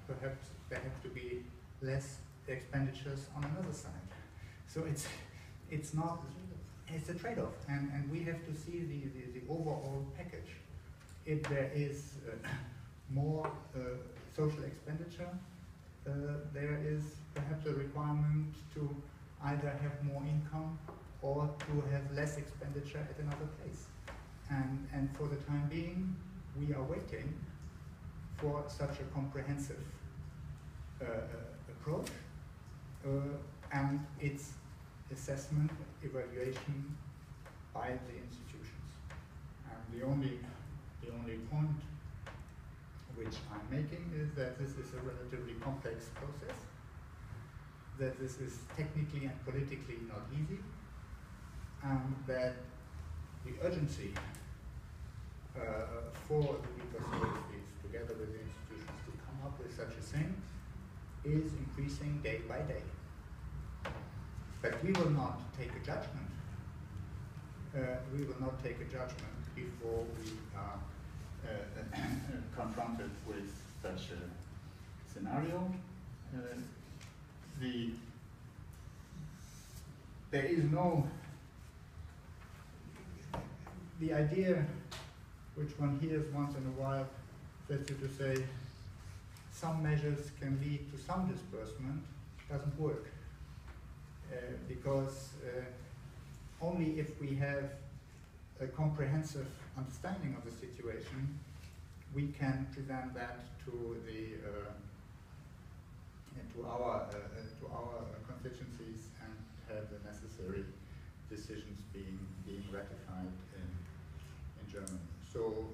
perhaps there have to be less expenditures on another side. So it's a trade-off, and we have to see the overall package. If there is more social expenditure, there is perhaps a requirement to either have more income or to have less expenditure at another place. And for the time being, we are waiting for such a comprehensive approach and its assessment, evaluation by the institutions. And the only point which I'm making is that this is a relatively complex process, that this is technically and politically not easy, and that the urgency for the weaker societies, together with the institutions, to come up with such a thing is increasing day by day. But we will not take a judgment. We will not take a judgment before we are confronted with such a scenario. There is no, the idea which one hears once in a while, that's to say some measures can lead to some disbursement, doesn't work. Because only if we have a comprehensive understanding of the situation, we can present that to our constituencies and have the necessary decisions being ratified in Germany. So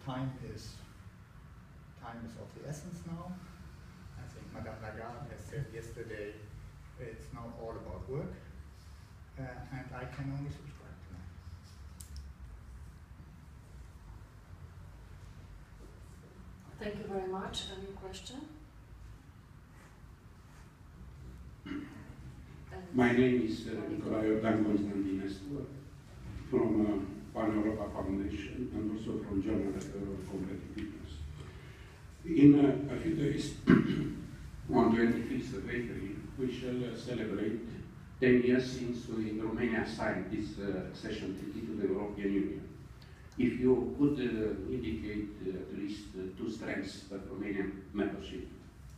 time is of the essence now. I think Madame Lagarde has said yesterday, it's now all about work, and I can only subscribe to that. Thank you very much. Any question? My name is Nikolaus from Pan-Europa Foundation and also from German Director of Competitiveness. In a few days, on 25th of April, we shall celebrate 10 years since we in Romania signed this accession treaty to the European Union. If you could indicate at least two strengths of Romanian membership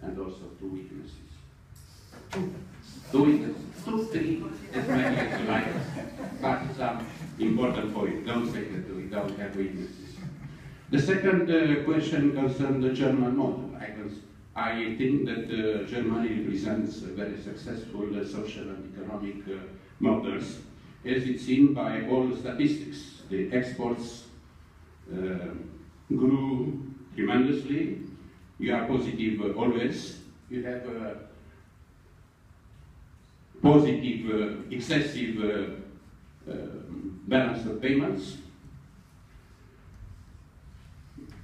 and also two weaknesses. Two weaknesses, two, three, as many as you like, but some important point. Don't say that we don't have weaknesses. The second question concerns the German model. I think that Germany represents a very successful social and economic models, as it's seen by all the statistics. The exports grew tremendously. You are positive always. You have positive, excessive balance of payments.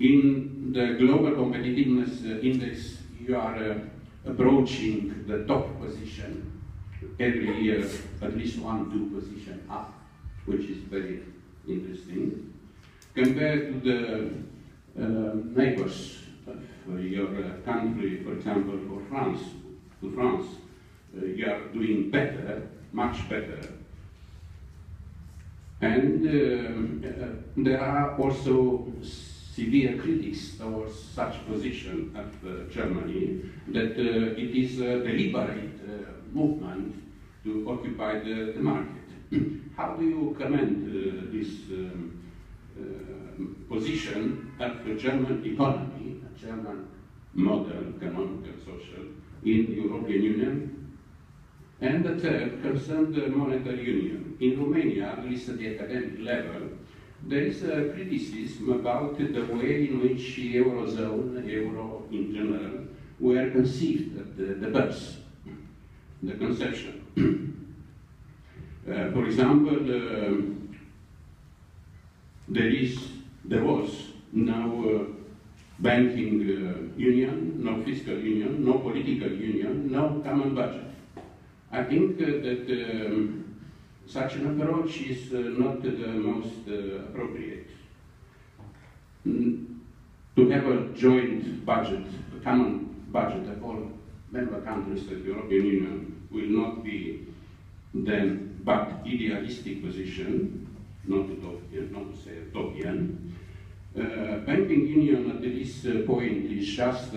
In the global competitiveness index, you are approaching the top position every year, at least 1-2 position up, which is very interesting. Compared to the neighbors of your country, for example, for France, you are doing better, much better. And there are also severe critics towards such position of Germany, that it is a deliberate movement to occupy the market. How do you comment this position of the German economy, German model, economic and social, in the European Union. And the third concerned the monetary union. In Romania, at least at the academic level, there is a criticism about the way in which the Eurozone, Euro in general, were conceived at the birth, the conception. For example, there was no banking union, no fiscal union, no political union, no common budget. I think that such an approach is not the most appropriate. To have a joint budget, a common budget of all member countries of the European Union will not be then but idealistic position, not utopian, not to say utopian. Banking union at this point is just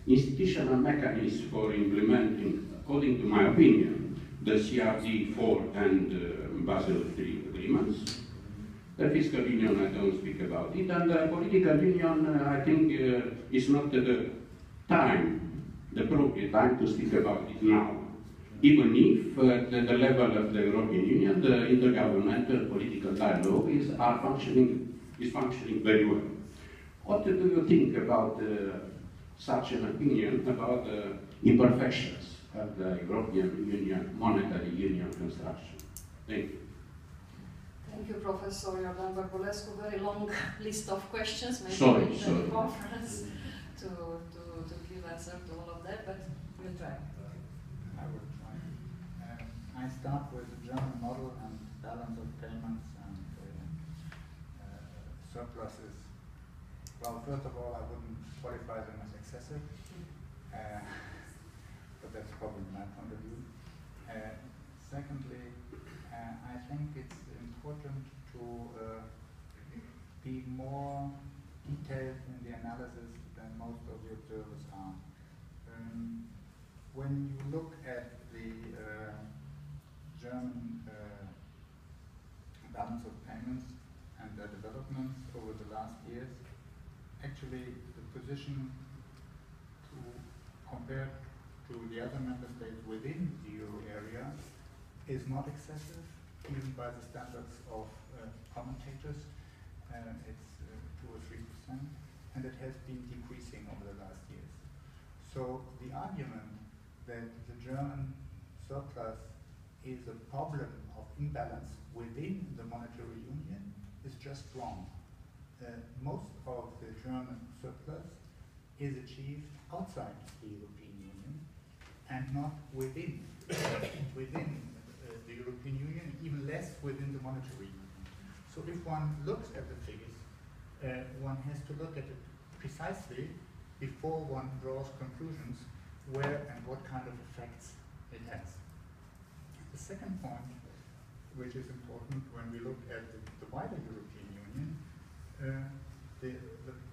institutional mechanism for implementing, according to my opinion, the CRD4 and Basel III agreements. The fiscal union, I don't speak about it, and the political union, I think, is not the appropriate time to speak about it now. Even if at the level of the European Union, the intergovernmental political dialogue is functioning very well. What do you think about such an opinion about the imperfections of the European Union, monetary union construction? Thank you. Thank you, Professor Iordan Bărbulescu. Very long list of questions, maybe Sorry. the conference to give answer to all of that, but we'll try. I will try. I start with the German model and balance of payments and surpluses. Well, first of all, I wouldn't qualify them as excessive, but that's probably my point of view. Secondly, I think it's important to be more detailed in the analysis than most of the observers are. When you look at the German balance of payments and their developments over the last years, actually the position to compare to the other member states within the euro area is not excessive, even by the standards of commentators. It's 2 or 3%, and it has been decreasing over the last years. So the argument that the German surplus is a problem of imbalance within the monetary union is just wrong. Most of the German surplus is achieved outside the European Union and not within the European Union, even less within the monetary union. So if one looks at the figures, one has to look at it precisely before one draws conclusions where and what kind of effects it has. The second point, which is important when we look at the wider European Union, the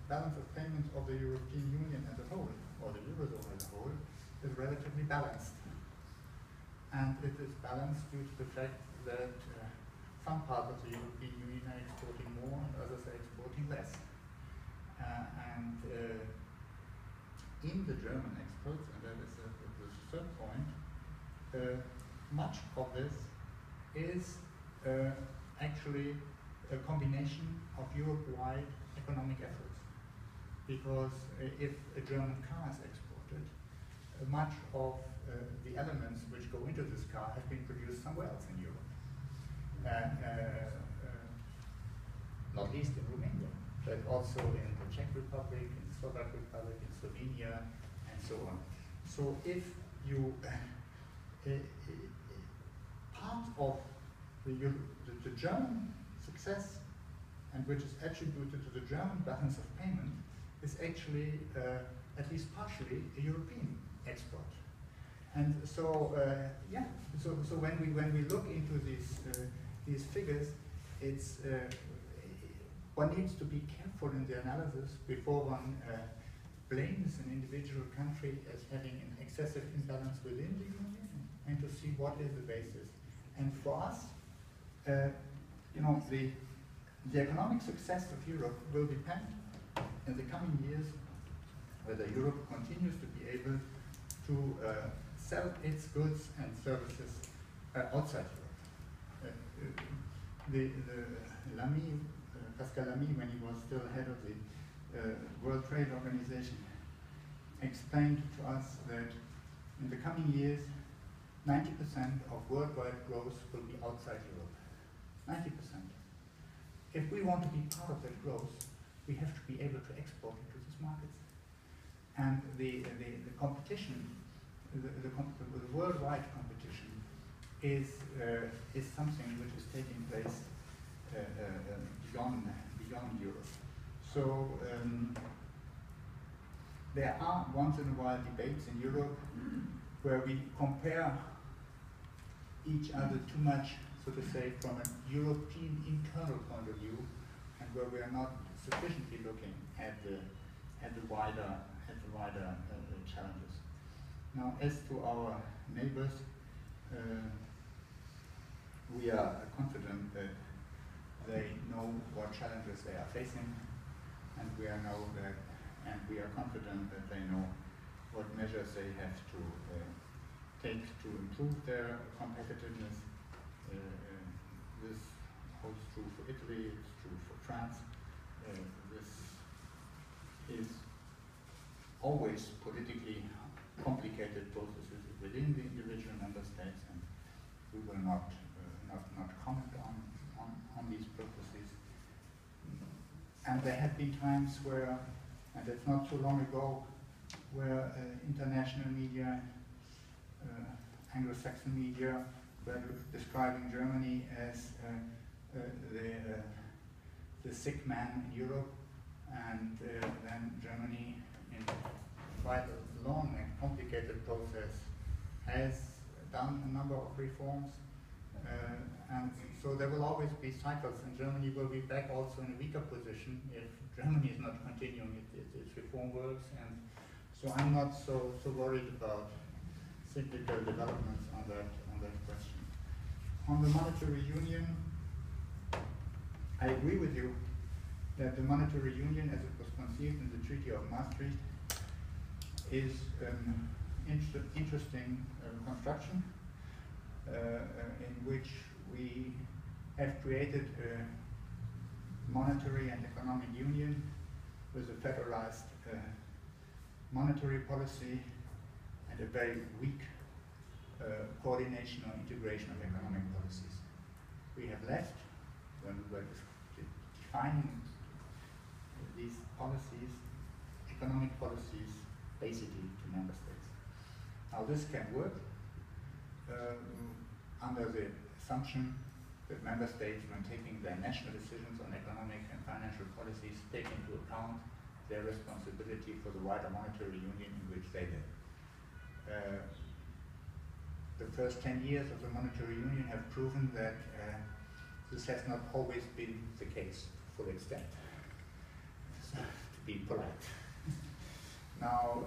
balance of payments of the European Union as a whole, or the Eurozone as a whole, is relatively balanced. And it is balanced due to the fact that some parts of the European Union are exporting more and others are exporting less. In the German exports, and that is the third point, much of this is actually a combination of Europe-wide economic efforts. Because if a German car is exported, much of the elements which go into this car have been produced somewhere else in Europe. Not least in Romania, but also in the Czech Republic, in the Slovak Republic, in Slovenia, and so on. So if you, part of the German success, and which is attributed to the German balance of payment, is actually, at least partially, a European export. And so, so when we look into these figures, it's one needs to be careful in the analysis before one blames an individual country as having an excessive imbalance within the union, and to see what is the basis. And for us, you know, the economic success of Europe will depend in the coming years whether Europe continues to be able to sell its goods and services outside Europe. Pascal Lamy, when he was still head of the World Trade Organization, explained to us that in the coming years, 90% of worldwide growth will be outside Europe. 90%. If we want to be part of that growth, we have to be able to export into these markets. And the competition, the worldwide competition, is something which is taking place beyond Europe. So there are once in a while debates in Europe where we compare each other too much, so to say, from a European internal point of view, and where we are not sufficiently looking at the wider challenges. Now, as to our neighbors, we are confident that they know what challenges they are facing, and we are confident that they know what measures they have to take to improve their competitiveness. This holds true for Italy, it's true for France. This is always politically complicated processes within the individual member states, and we will not comment on these processes. And there have been times where, and it's not too long ago, where international media, Anglo-Saxon media, were describing Germany as the sick man in Europe, and then Germany, in quite a long and complicated process, has done a number of reforms, and so there will always be cycles, and Germany will be back also in a weaker position if Germany is not continuing its reform works, and so I'm not so worried about cyclical developments on that question. On the monetary union, I agree with you that the monetary union, as it was conceived in the Treaty of Maastricht, is an interesting construction in which we have created a monetary and economic union with a federalized monetary policy and a very weak coordination or integration of economic policies. We have left, when we were defining these policies, economic policies, basically to member states. Now this can work under the assumption that member states, when taking their national decisions on economic and financial policies, take into account their responsibility for the wider monetary union in which they live. The first 10 years of the monetary union have proven that this has not always been the case to full extent, to be polite. Now,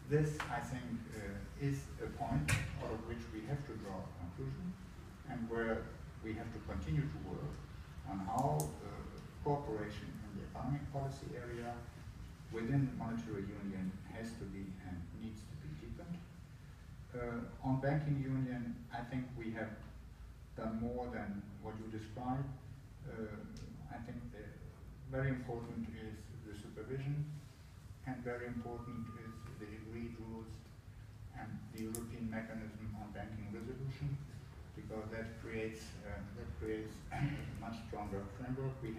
this, I think, is a point out of which we have to draw a conclusion, and where we have to continue to work on how cooperation in the economic policy area within the monetary union has to be and needs to be deepened. On banking union, I think we have done more than what you described. I think very important is the supervision, and very important is the agreed rules and the European mechanism on banking resolution, because that creates a much stronger framework. We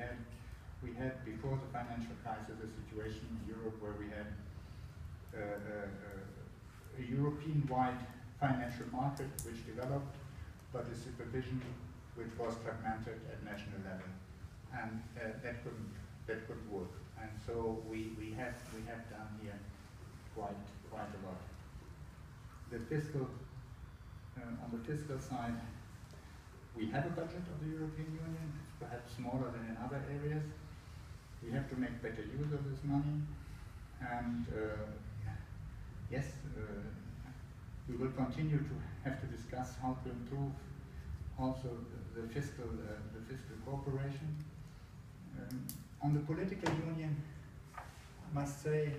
had before the financial crisis a situation in Europe where we had a European-wide financial market which developed, but a supervision which was fragmented at national level, and that couldn't work. And so we have done here quite a lot. The fiscal on the fiscal side, we have a budget of the European Union. It's perhaps smaller than in other areas. We have to make better use of this money, and yes, we will continue to have to discuss how to improve also the fiscal cooperation. On the political union, must say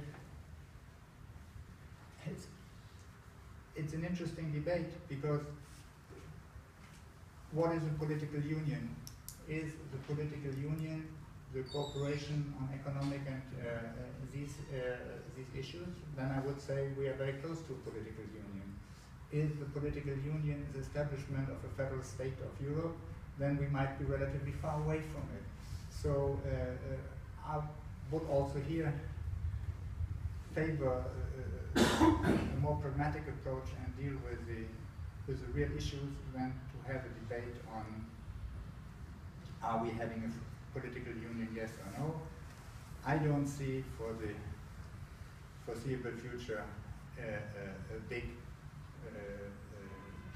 it's an interesting debate, because what is a political union? Is the political union the cooperation on economic and these issues? Then I would say we are very close to a political union. Is the political union the establishment of a federal state of Europe? Then we might be relatively far away from it. So I would also here favor a more pragmatic approach and deal with the real issues than to have a debate on, are we having a political union, yes or no? I don't see for the foreseeable future a big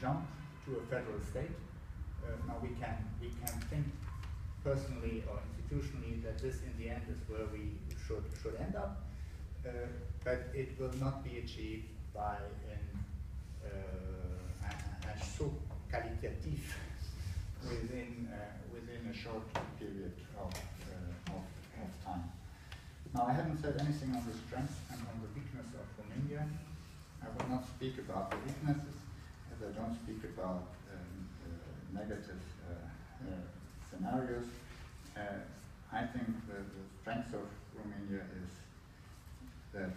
jump to a federal state. Now we can think personally or institutionally that this in the end is where we should end up, but it will not be achieved by a saut qualitatif within a short period of time. Now, I haven't said anything on the strengths and on the weakness of Romania. I will not speak about the weaknesses, as I don't speak about negative scenarios. I think the strength of Romania is that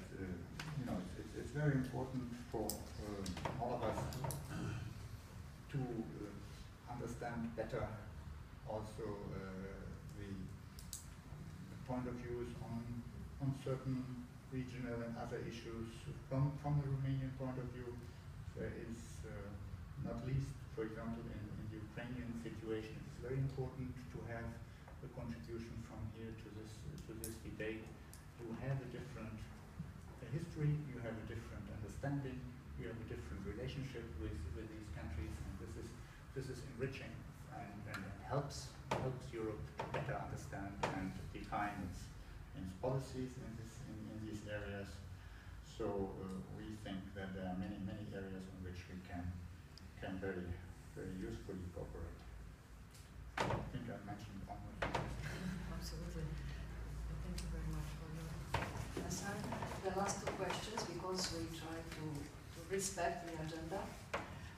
it's very important for all of us to understand better also the point of views on certain regional and other issues from the Romanian point of view. There is not least, for example, in the Ukrainian situation, it's very important to have a contribution from here to this debate. You have a different history, you have a different understanding, you have a different relationship with these countries, and this is enriching and helps Europe to better understand and define its policies in these areas. So we think that there are many areas in which we can very usefully cooperate. I think I mentioned almost. Absolutely. Thank you very much for your answer. The last two questions, because we try to respect the agenda.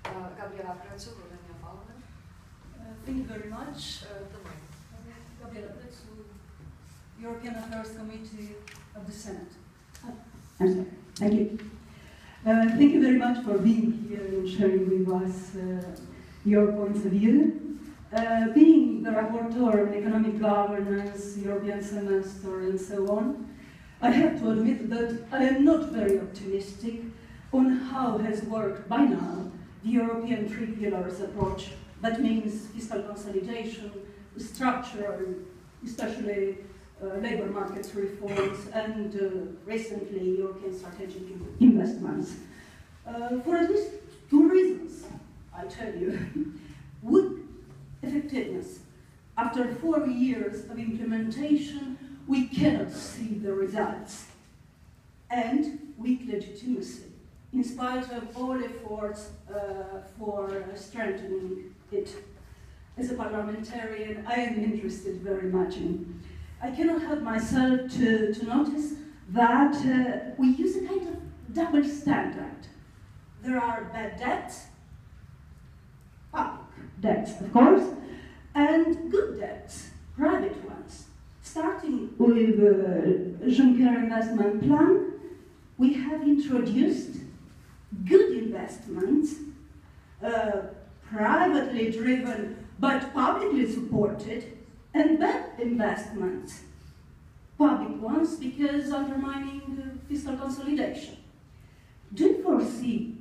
Gabriela Prețu, Romania Parliament. Thank you very much. The mic. Gabriela Prețu, European Affairs Committee of the Senate. I'm sorry. Thank you. Thank you very much for being here and sharing with us your points of view. Being the rapporteur on economic governance, European semester, and so on, I have to admit that I am not very optimistic on how has worked by now the European three pillars approach. That means fiscal consolidation, structural, especially labor market reforms, and recently European strategic investments. For at least two reasons, I tell you. With effectiveness, after 4 years of implementation, we cannot see the results. And weak legitimacy, in spite of all efforts for strengthening it. As a parliamentarian, I am interested very much in. I cannot help myself to notice that we use a kind of double standard. There are bad debts, public debts, of course, and good debts, private ones. Starting with the Juncker investment plan, we have introduced good investments, privately driven but publicly supported, and bad investments, public ones, because undermining fiscal consolidation. Do you foresee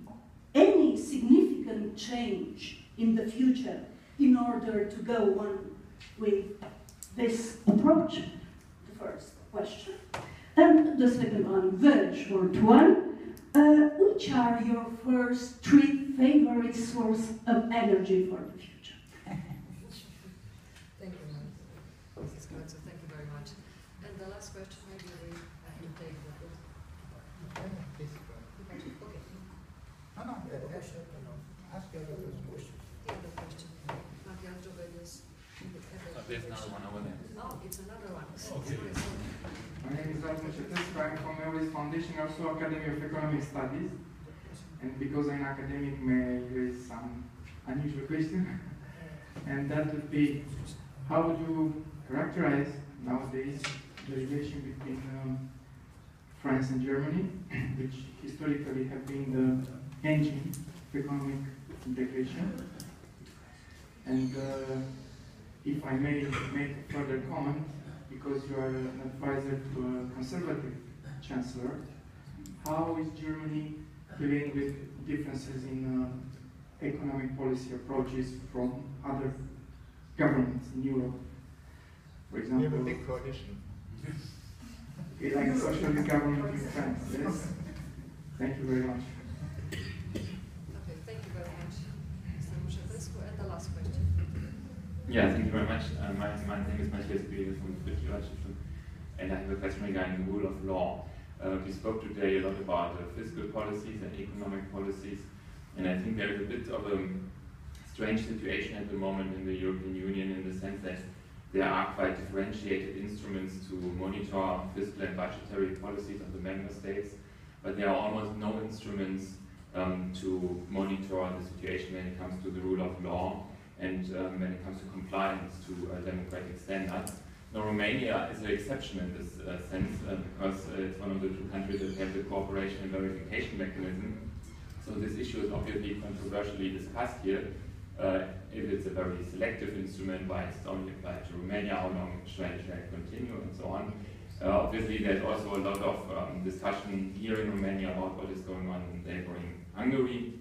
any significant change in the future in order to go on with this approach? The first question. And the second one, very short one. Which are your first three favorite sources of energy for the future? Thank you, Mrs. Prețu. Thank you very much. And the last question, maybe we have to take the first. Please. Okay. No. Ask the other question. The other question. There's another one over there. Oh, it's another one. Okay. Sorry. My name is Meyer-Landrut, I'm from Meyer Foundation, also Academy of Economic Studies. And because I'm an academic, may raise some unusual question. And that would be, how would you characterize nowadays the relation between France and Germany, which historically have been the engine of economic integration? And if I may make a further comment, because you are an advisor to a conservative chancellor, how is Germany dealing with differences in economic policy approaches from other governments in Europe? For example, we have a big coalition. Like a socialist government in France, yes? Thank you very much. Okay, thank you very much, Mr. Muszewski. And the last question. Yeah, thank you very much. My name is Meyer-Landrut from the British, and I have a question regarding the rule of law. We spoke today a lot about fiscal policies and economic policies, and I think there is a bit of a strange situation at the moment in the European Union in the sense that there are quite differentiated instruments to monitor fiscal and budgetary policies of the member states, but there are almost no instruments to monitor the situation when it comes to the rule of law and when it comes to compliance to democratic standards. Now, Romania is an exception in this sense because it's one of the two countries that have the cooperation and verification mechanism. So this issue is obviously controversially discussed here. If it's a very selective instrument, why it's only applied to Romania, how long shall it continue, and so on. Obviously, there's also a lot of discussion here in Romania about what is going on in neighboring Hungary.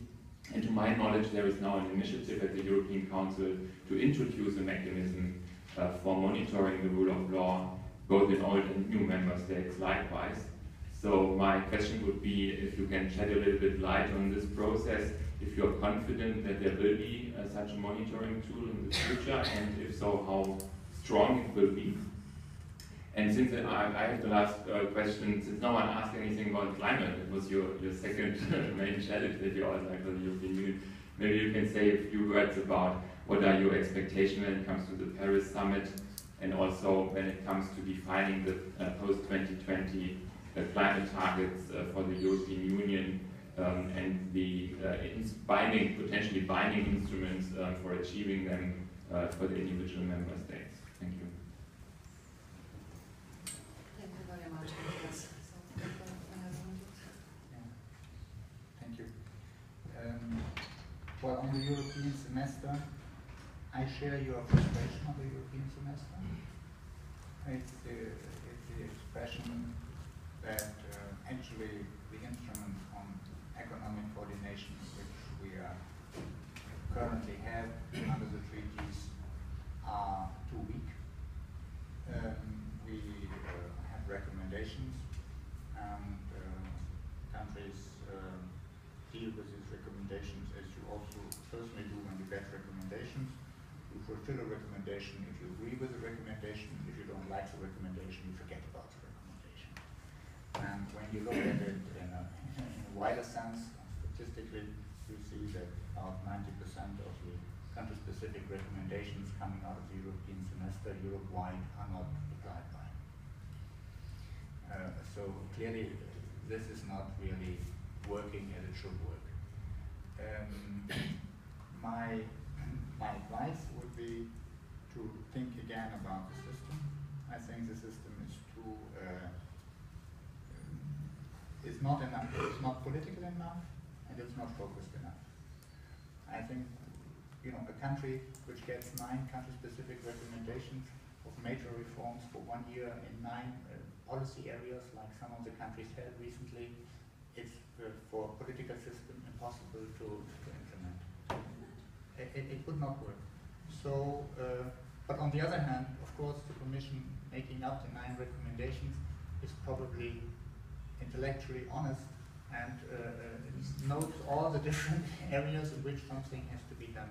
And to my knowledge, there is now an initiative at the European Council to introduce a mechanism for monitoring the rule of law, both in old and new member states likewise. So my question would be if you can shed a little bit light on this process, if you're confident that there will be such a monitoring tool in the future, and if so, how strong it will be. And since I have the last question, since no one asked anything about climate, it was your second main challenge that you outlined for the European Union, maybe you can say a few words about what are your expectations when it comes to the Paris summit, and also when it comes to defining the post-2020 climate targets for the European Union and the potentially binding instruments for achieving them for the individual member states. Thank you. Thank you very much. Thank you. Well, on the European semester, I share your frustration on the European semester. It's the expression that actually the instruments on economic coordination which we currently have under the treaties are too weak. We have recommendations, and countries deal with these recommendations as you also personally do when you get recommendations. You fulfill a recommendation if you agree with the recommendation. If you don't like the recommendation, you forget about the recommendation. And when you look at it in a wider sense, statistically, you see that about 90% of the country-specific recommendations coming out of the European semester Europe-wide are not applied by. So clearly, this is not really working as it should work. My advice would be to think again about the system. I think the system is too is not enough. It's not political enough, and it's not focused enough. I think a country which gets 9 country-specific recommendations of major reforms for 1 year in 9 policy areas, like some of the countries had recently, it's for a political system impossible to implement. It would not work. So, but on the other hand, of course, the Commission making up the 9 recommendations is probably intellectually honest and notes all the different areas in which something has to be done.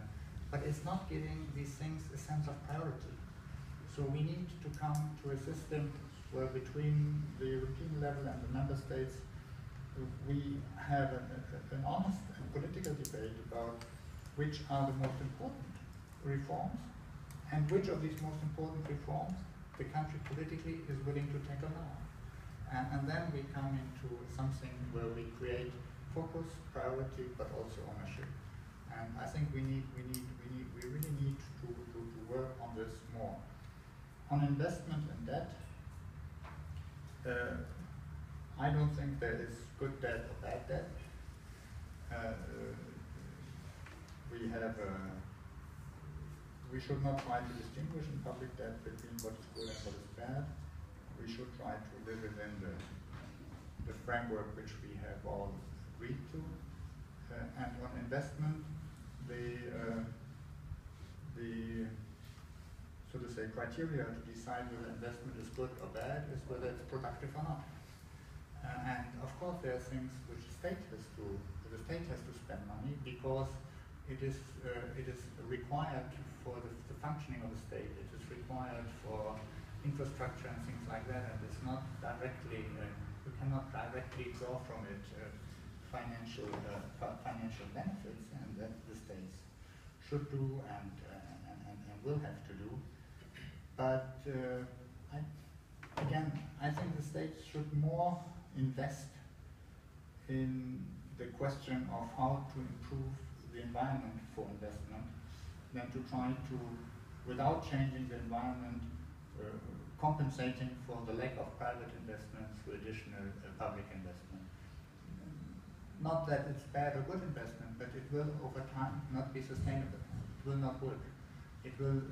But it's not giving these things a sense of priority. So we need to come to a system where between the European level and the member states, we have an honest and political debate about which are the most important reforms and which of these most important reforms the country politically is willing to tackle now. And then we come into something where we create focus, priority, but also ownership. And I think we really need to work on this more. On investment and debt, I don't think there is good debt or bad debt. We should not try to distinguish in public debt between what is good and what is bad. We should try to live within the framework which we have all agreed to. And on investment, so to say, criteria to decide whether investment is good or bad is whether it's productive or not. And of course, there are things which the state has to spend money because it is required for the functioning of the state. It is required for infrastructure and things like that, and it's not directly. You cannot directly draw from it financial benefits, and that the states should do and will have to do. But I think the states should more invest in the question of how to improve the environment for investment than to try to, without changing the environment, compensating for the lack of private investment through additional public investment. Not that it's bad or good investment, but it will over time not be sustainable. It will not work. It will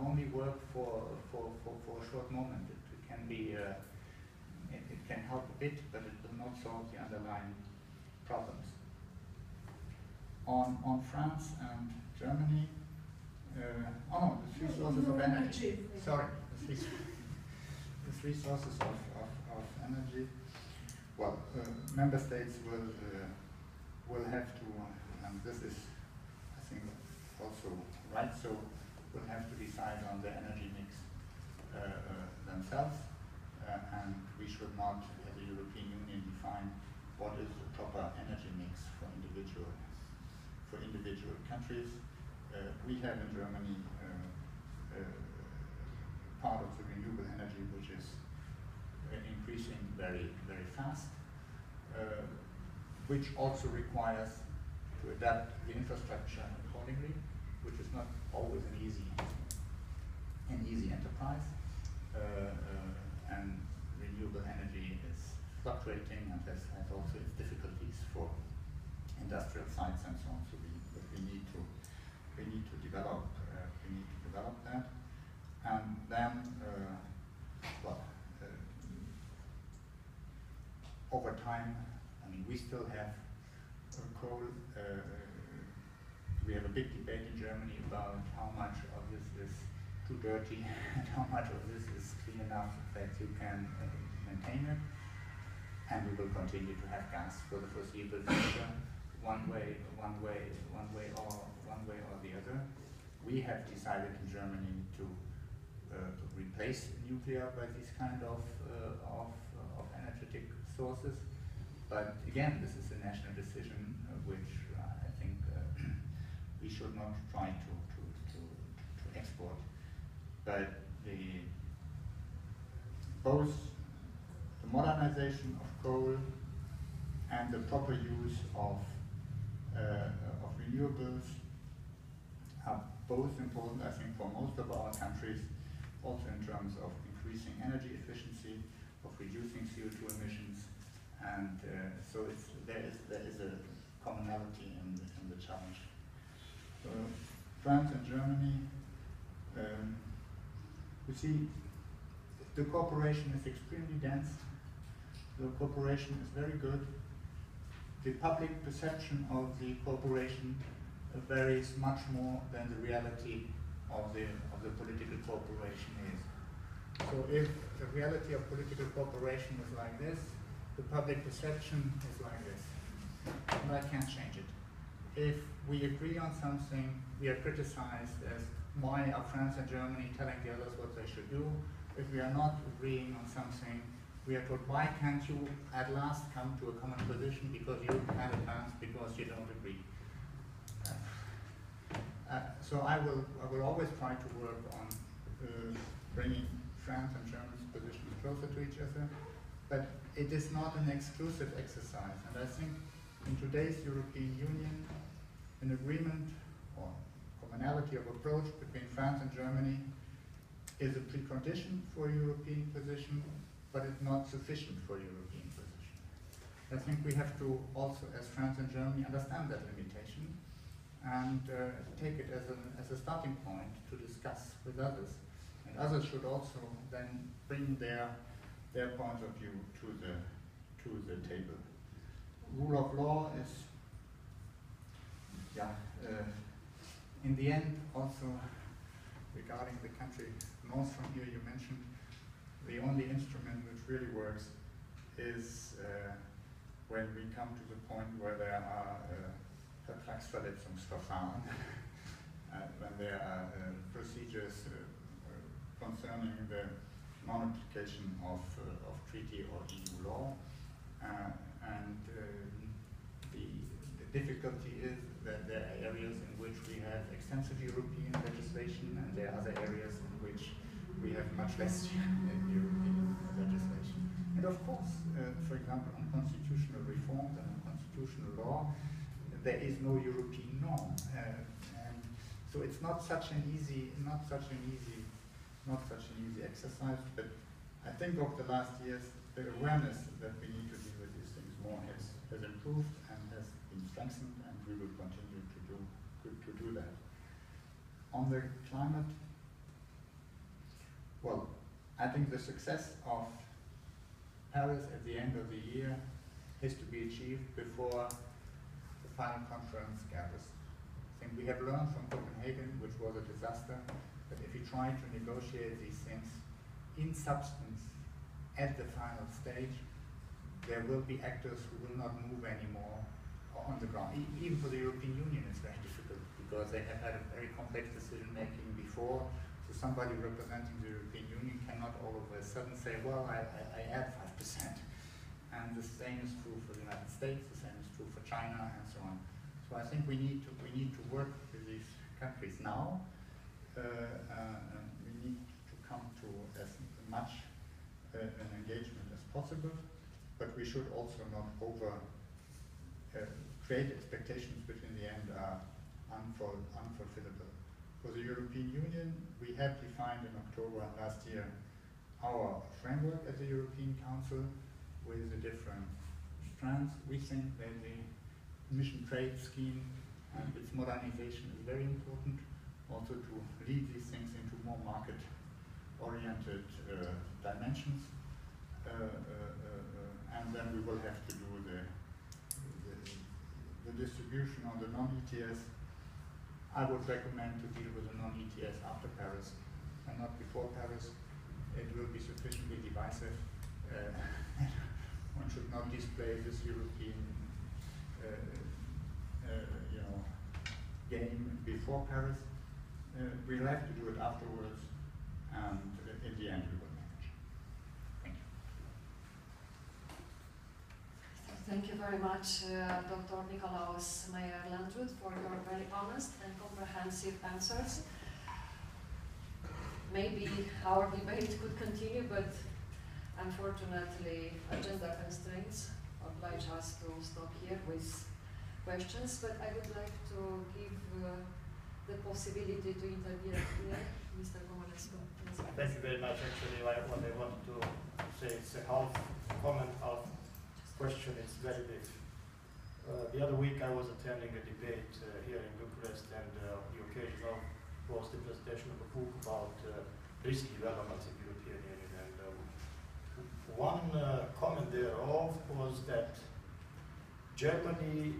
only work for a short moment. It can be it can help a bit, but it will not solve the underlying problems. On France and Germany, the three sources of energy. Sorry, the three sources of energy. Well, member states will have to, and this is, I think, also right. So, will have to decide on the energy mix themselves, and we should not, as the European Union, define what is the proper energy mix for individual countries. We have in Germany part of the renewable energy which is increasing very, very fast, which also requires to adapt the infrastructure accordingly, which is not always an easy enterprise. And renewable energy is fluctuating and has also its difficulties for industrial sites and so on. So we need to develop that. And then, over time, I mean, we still have coal. We have a big debate in Germany about how much of this is too dirty and how much of this is clean enough that you can maintain it. And we will continue to have gas for the foreseeable future, one way or the other. We have decided in Germany to replace nuclear by these kind of energetic sources. But again, this is a national decision which I think we should not try to export. But both the modernization of coal and the proper use of renewables are both important, I think, for most of our countries, also in terms of increasing energy efficiency, of reducing CO2 emissions, and so there is a commonality in the challenge. France and Germany, you see, the cooperation is extremely dense. The cooperation is very good. The public perception of the cooperation varies much more than the reality of the political cooperation is. So if the reality of political cooperation is like this, the public perception is like this. And I can't change it. If we agree on something, we are criticized as why are France and Germany telling the others what they should do. If we are not agreeing on something, we are told, why can't you at last come to a common position because you can't advance because you don't agree. So I will always try to work on bringing France and Germany's positions closer to each other, but it is not an exclusive exercise. And I think in today's European Union, an agreement or commonality of approach between France and Germany is a precondition for a European position, but it's not sufficient for a European position. I think we have to also, as France and Germany, understand that limitation and take it as a starting point to discuss with others. And others should also then bring their point of view to the table. Rule of law is, in the end, also regarding the country north from here, you mentioned the only instrument which really works is when we come to the point where there are Vertragsverletzungsverfahren, when there are procedures concerning the non-application of treaty or EU law, and the difficulty is that there are areas in which we have extensive European legislation, and there are other areas in which we have much less European legislation. And of course, for example, on constitutional reforms and on constitutional law, there is no European norm, and so it's not such an easy exercise. But I think over the last years, the awareness that we need to deal with these things more has improved and has been strengthened, and we will continue to do that. On the climate, well, I think the success of Paris at the end of the year has to be achieved before the final conference gathers. I think we have learned from Copenhagen, which was a disaster, that if you try to negotiate these things in substance at the final stage, there will be actors who will not move anymore on the ground. Even for the European Union, it's very difficult because they have had a very complex decision making before. So somebody representing the European Union cannot all of a sudden say, well, I add 5%. And the same is true for the United States, the same is true for China, and so on. So I think we need to work with these countries now. We need to come to as much an engagement as possible, but we should also not create expectations which in the end are unfulfillable. For the European Union, we have defined in October last year our framework at the European Council with the different strands. We think that the emission trade scheme and its modernization is very important, also to lead these things into more market-oriented dimensions. And then we will have to do the distribution on the non-ETS. I would recommend to deal with the non-ETS after Paris and not before Paris. It will be sufficiently divisive. One should not display this European game before Paris. We'll have to do it afterwards, and in the end we will manage. Thank you. Thank you very much, Dr. Nikolaus Meyer-Landrut, for your very honest and comprehensive answers. Maybe our debate could continue, but unfortunately agenda constraints oblige us to stop here with questions. But I would like to give the possibility to intervene here. Mr. Nikolaus. Thank you very much. Actually, what I wanted to say is a half comment, half question. It's very brief. The other week I was attending a debate here in Bucharest, and the occasion was the presentation of a book about risk developments in the European Union. And one comment thereof was that Germany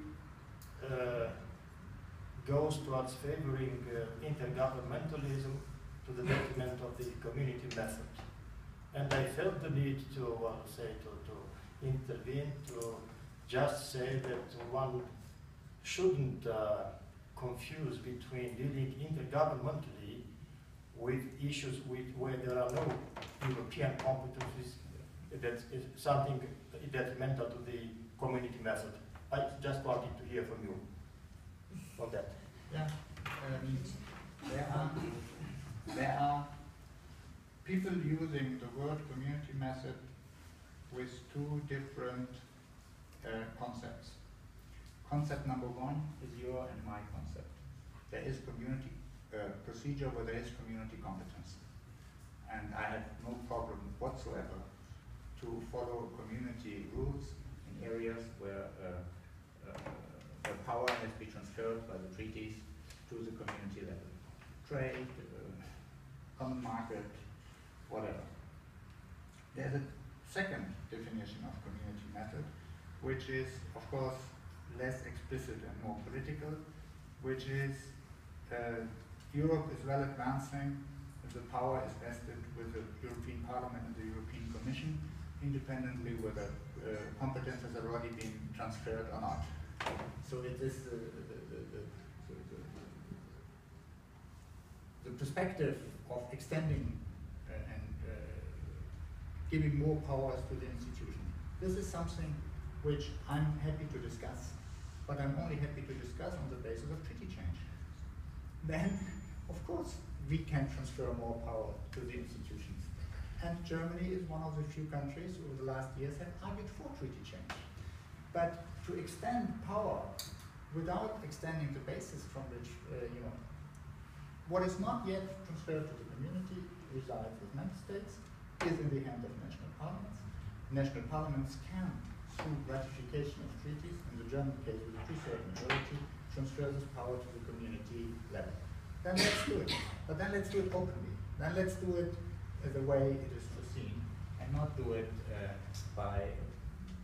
goes towards favoring intergovernmentalism to the detriment of the community method. And I felt the need to intervene, to just say that one shouldn't confuse between dealing intergovernmentally with issues where there are no European competencies. That is something detrimental to the community method. I just wanted to hear from you on that. Yeah, there are people using the word community method with two different concepts. Concept number one is your and my concept. There is community procedure where there is community competence. And I have no problem whatsoever to follow community rules in areas where power has been transferred by the treaties to the community level. Trade, common market, whatever. There's a second definition of community method, which is, of course, less explicit and more political, which is Europe is well advancing. The power is vested with the European Parliament and the European Commission, independently whether competence has already been transferred or not. So it is the perspective of extending and giving more powers to the institution. This is something which I'm happy to discuss, but I'm only happy to discuss on the basis of treaty change. Then, of course, we can transfer more power to the institutions. And Germany is one of the few countries who over the last years have argued for treaty change. But to extend power without extending the basis from which, what is not yet transferred to the community resides with member states, is in the hands of national parliaments. National parliaments can, through ratification of treaties, in the German case with a two-thirds majority, transfer this power to the community level. Then let's do it. But then let's do it openly. Then let's do it the way it is foreseen, and not do it by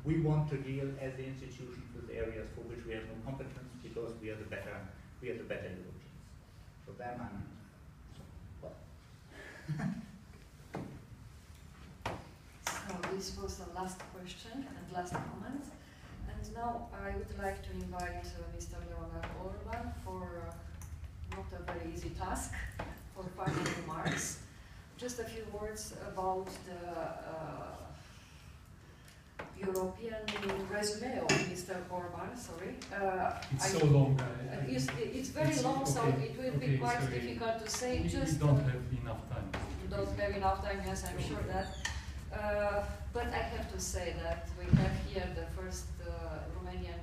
we want to deal as the institutions with areas for which we have no competence because we are the better Europeans. So then So this was the last question and last comment. And now I would like to invite Mr. Leonard Orban for not a very easy task for final remarks. Just a few words about the European resume of Mr. Orban. Sorry, it's so long. It's very long, so it will be quite difficult to say. We don't have enough time. You don't have enough time. Yes, I'm sure that. But I have to say that we have here the first Romanian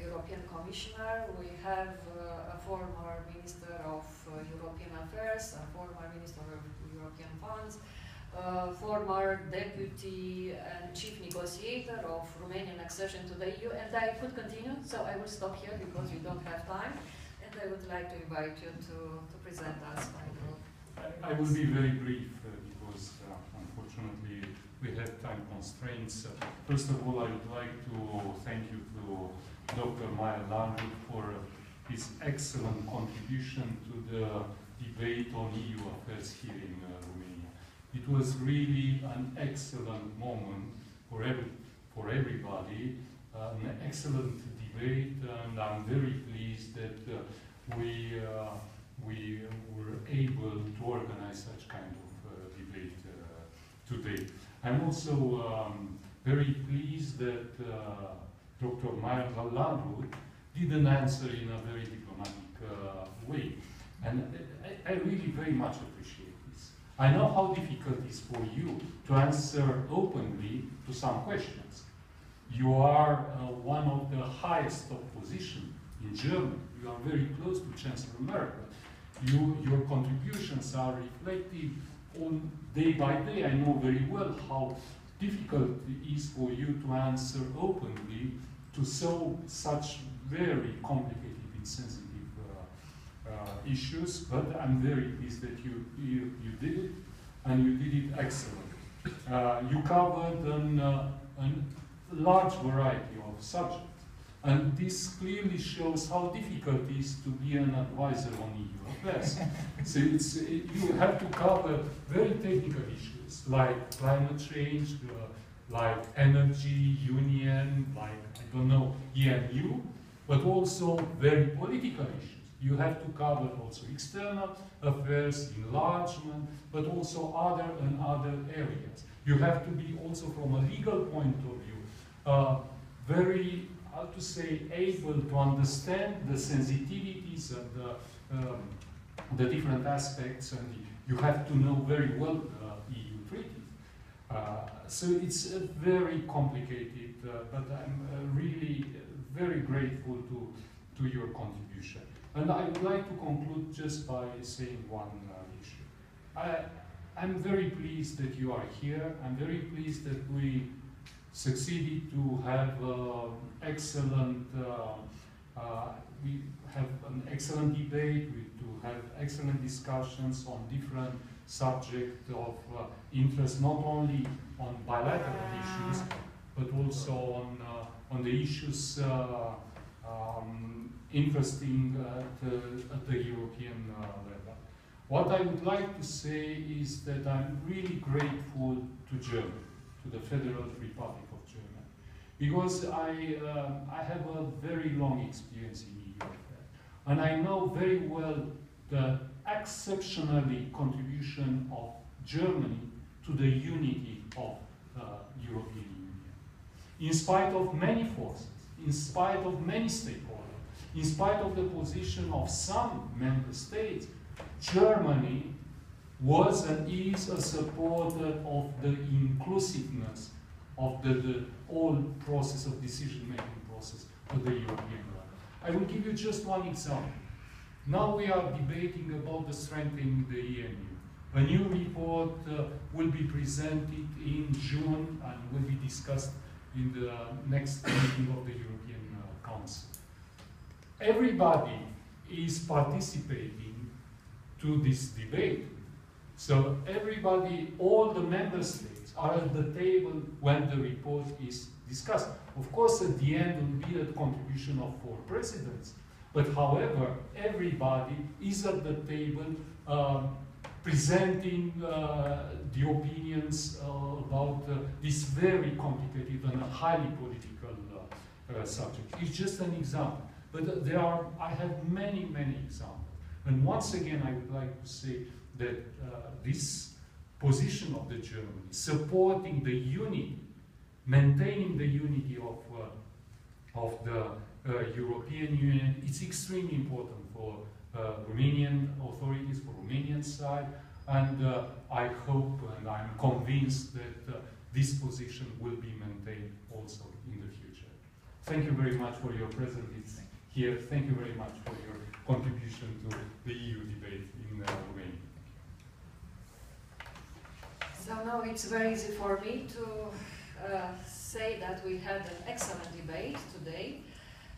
European Commissioner. We have a former Minister of European Affairs, a former Minister of European Funds, former Deputy and Chief Negotiator of Romanian accession to the EU, and I could continue, so I will stop here because we don't have time, and I would like to invite you to present us. I will be very brief because unfortunately we have time constraints. First of all, I would like to thank you to Dr. Meyer-Landrut for his excellent contribution to the debate on EU affairs here in Romania. It was really an excellent moment for everybody, an excellent debate, and I'm very pleased that we were able to organize such kind of debate today. I'm also very pleased that Dr. Meyer-Landrut didn't answer in a very diplomatic way. And I really very much appreciate this. I know how difficult it is for you to answer openly to some questions. You are one of the highest of position in Germany. You are very close to Chancellor Merkel. Your contributions are reflected on day by day. I know very well how difficult it is for you to answer openly to such very complicated and sensitive issues, but I'm very pleased that you did it, and you did it excellently. You covered a large variety of subjects, and this clearly shows how difficult it is to be an advisor on EU affairs. So you have to cover very technical issues like climate change, like energy union, like, I don't know, EMU, but also very political issues. You have to cover also external affairs, enlargement, but also other areas. You have to be also from a legal point of view, very, how to say, able to understand the sensitivities and the different aspects, and you have to know very well EU treaties. So it's very complicated, but I'm really very grateful to your contribution. And I would like to conclude just by saying one issue. I'm very pleased that you are here. I'm very pleased that we succeeded to have excellent we have an excellent debate, to have excellent discussions on different subjects of interest, not only on bilateral issues, but also on the issues interesting at the European level. What I would like to say is that I'm really grateful to Germany, to the Federal Republic of Germany, because I have a very long experience in EU affairs, and I know very well the exceptionally contribution of Germany to the unity of European Union. In spite of many forces, in spite of many stakeholders, in spite of the position of some member states, Germany was and is a supporter of the inclusiveness of the whole process of decision-making process at the European level. I will give you just one example. Now we are debating about the strengthening the EMU. A new report will be presented in June and will be discussed in the next meeting of the European Council. Everybody is participating to this debate. So everybody, all the member states are at the table when the report is discussed. Of course, at the end will be a contribution of 4 presidents. But however, everybody is at the table presenting the opinions about this very complicated and highly political subject. It's just an example. But I have many, many examples. And once again, I would like to say that this position of the Germany, supporting the unity, maintaining the unity of the European Union, it's extremely important for Romanian authorities, for Romanian side, and I hope and I'm convinced that this position will be maintained also in the future. Thank you very much for your presence here. Thank you very much for your contribution to the EU debate in Romania. So now it's very easy for me to say that we had an excellent debate today,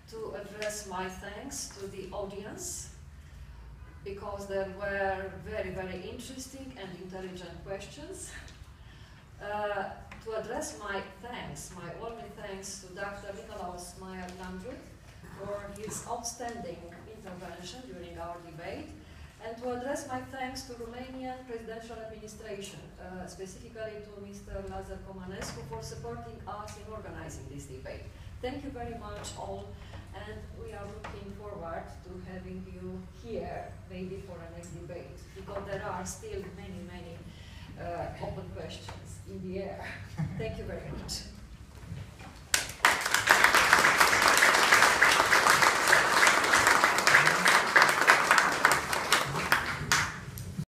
to address my thanks to the audience, because there were very, very interesting and intelligent questions. To address my thanks, my only thanks to Dr. Nikolaus Meyer-Landrut for his outstanding intervention during our debate, and to address my thanks to Romanian Presidential Administration, specifically to Mr. Lazar Comanescu for supporting us in organizing this debate. Thank you very much all, and we are looking forward to having you here, maybe for our next debate, because there are still many, many open questions in the air. Thank you very much.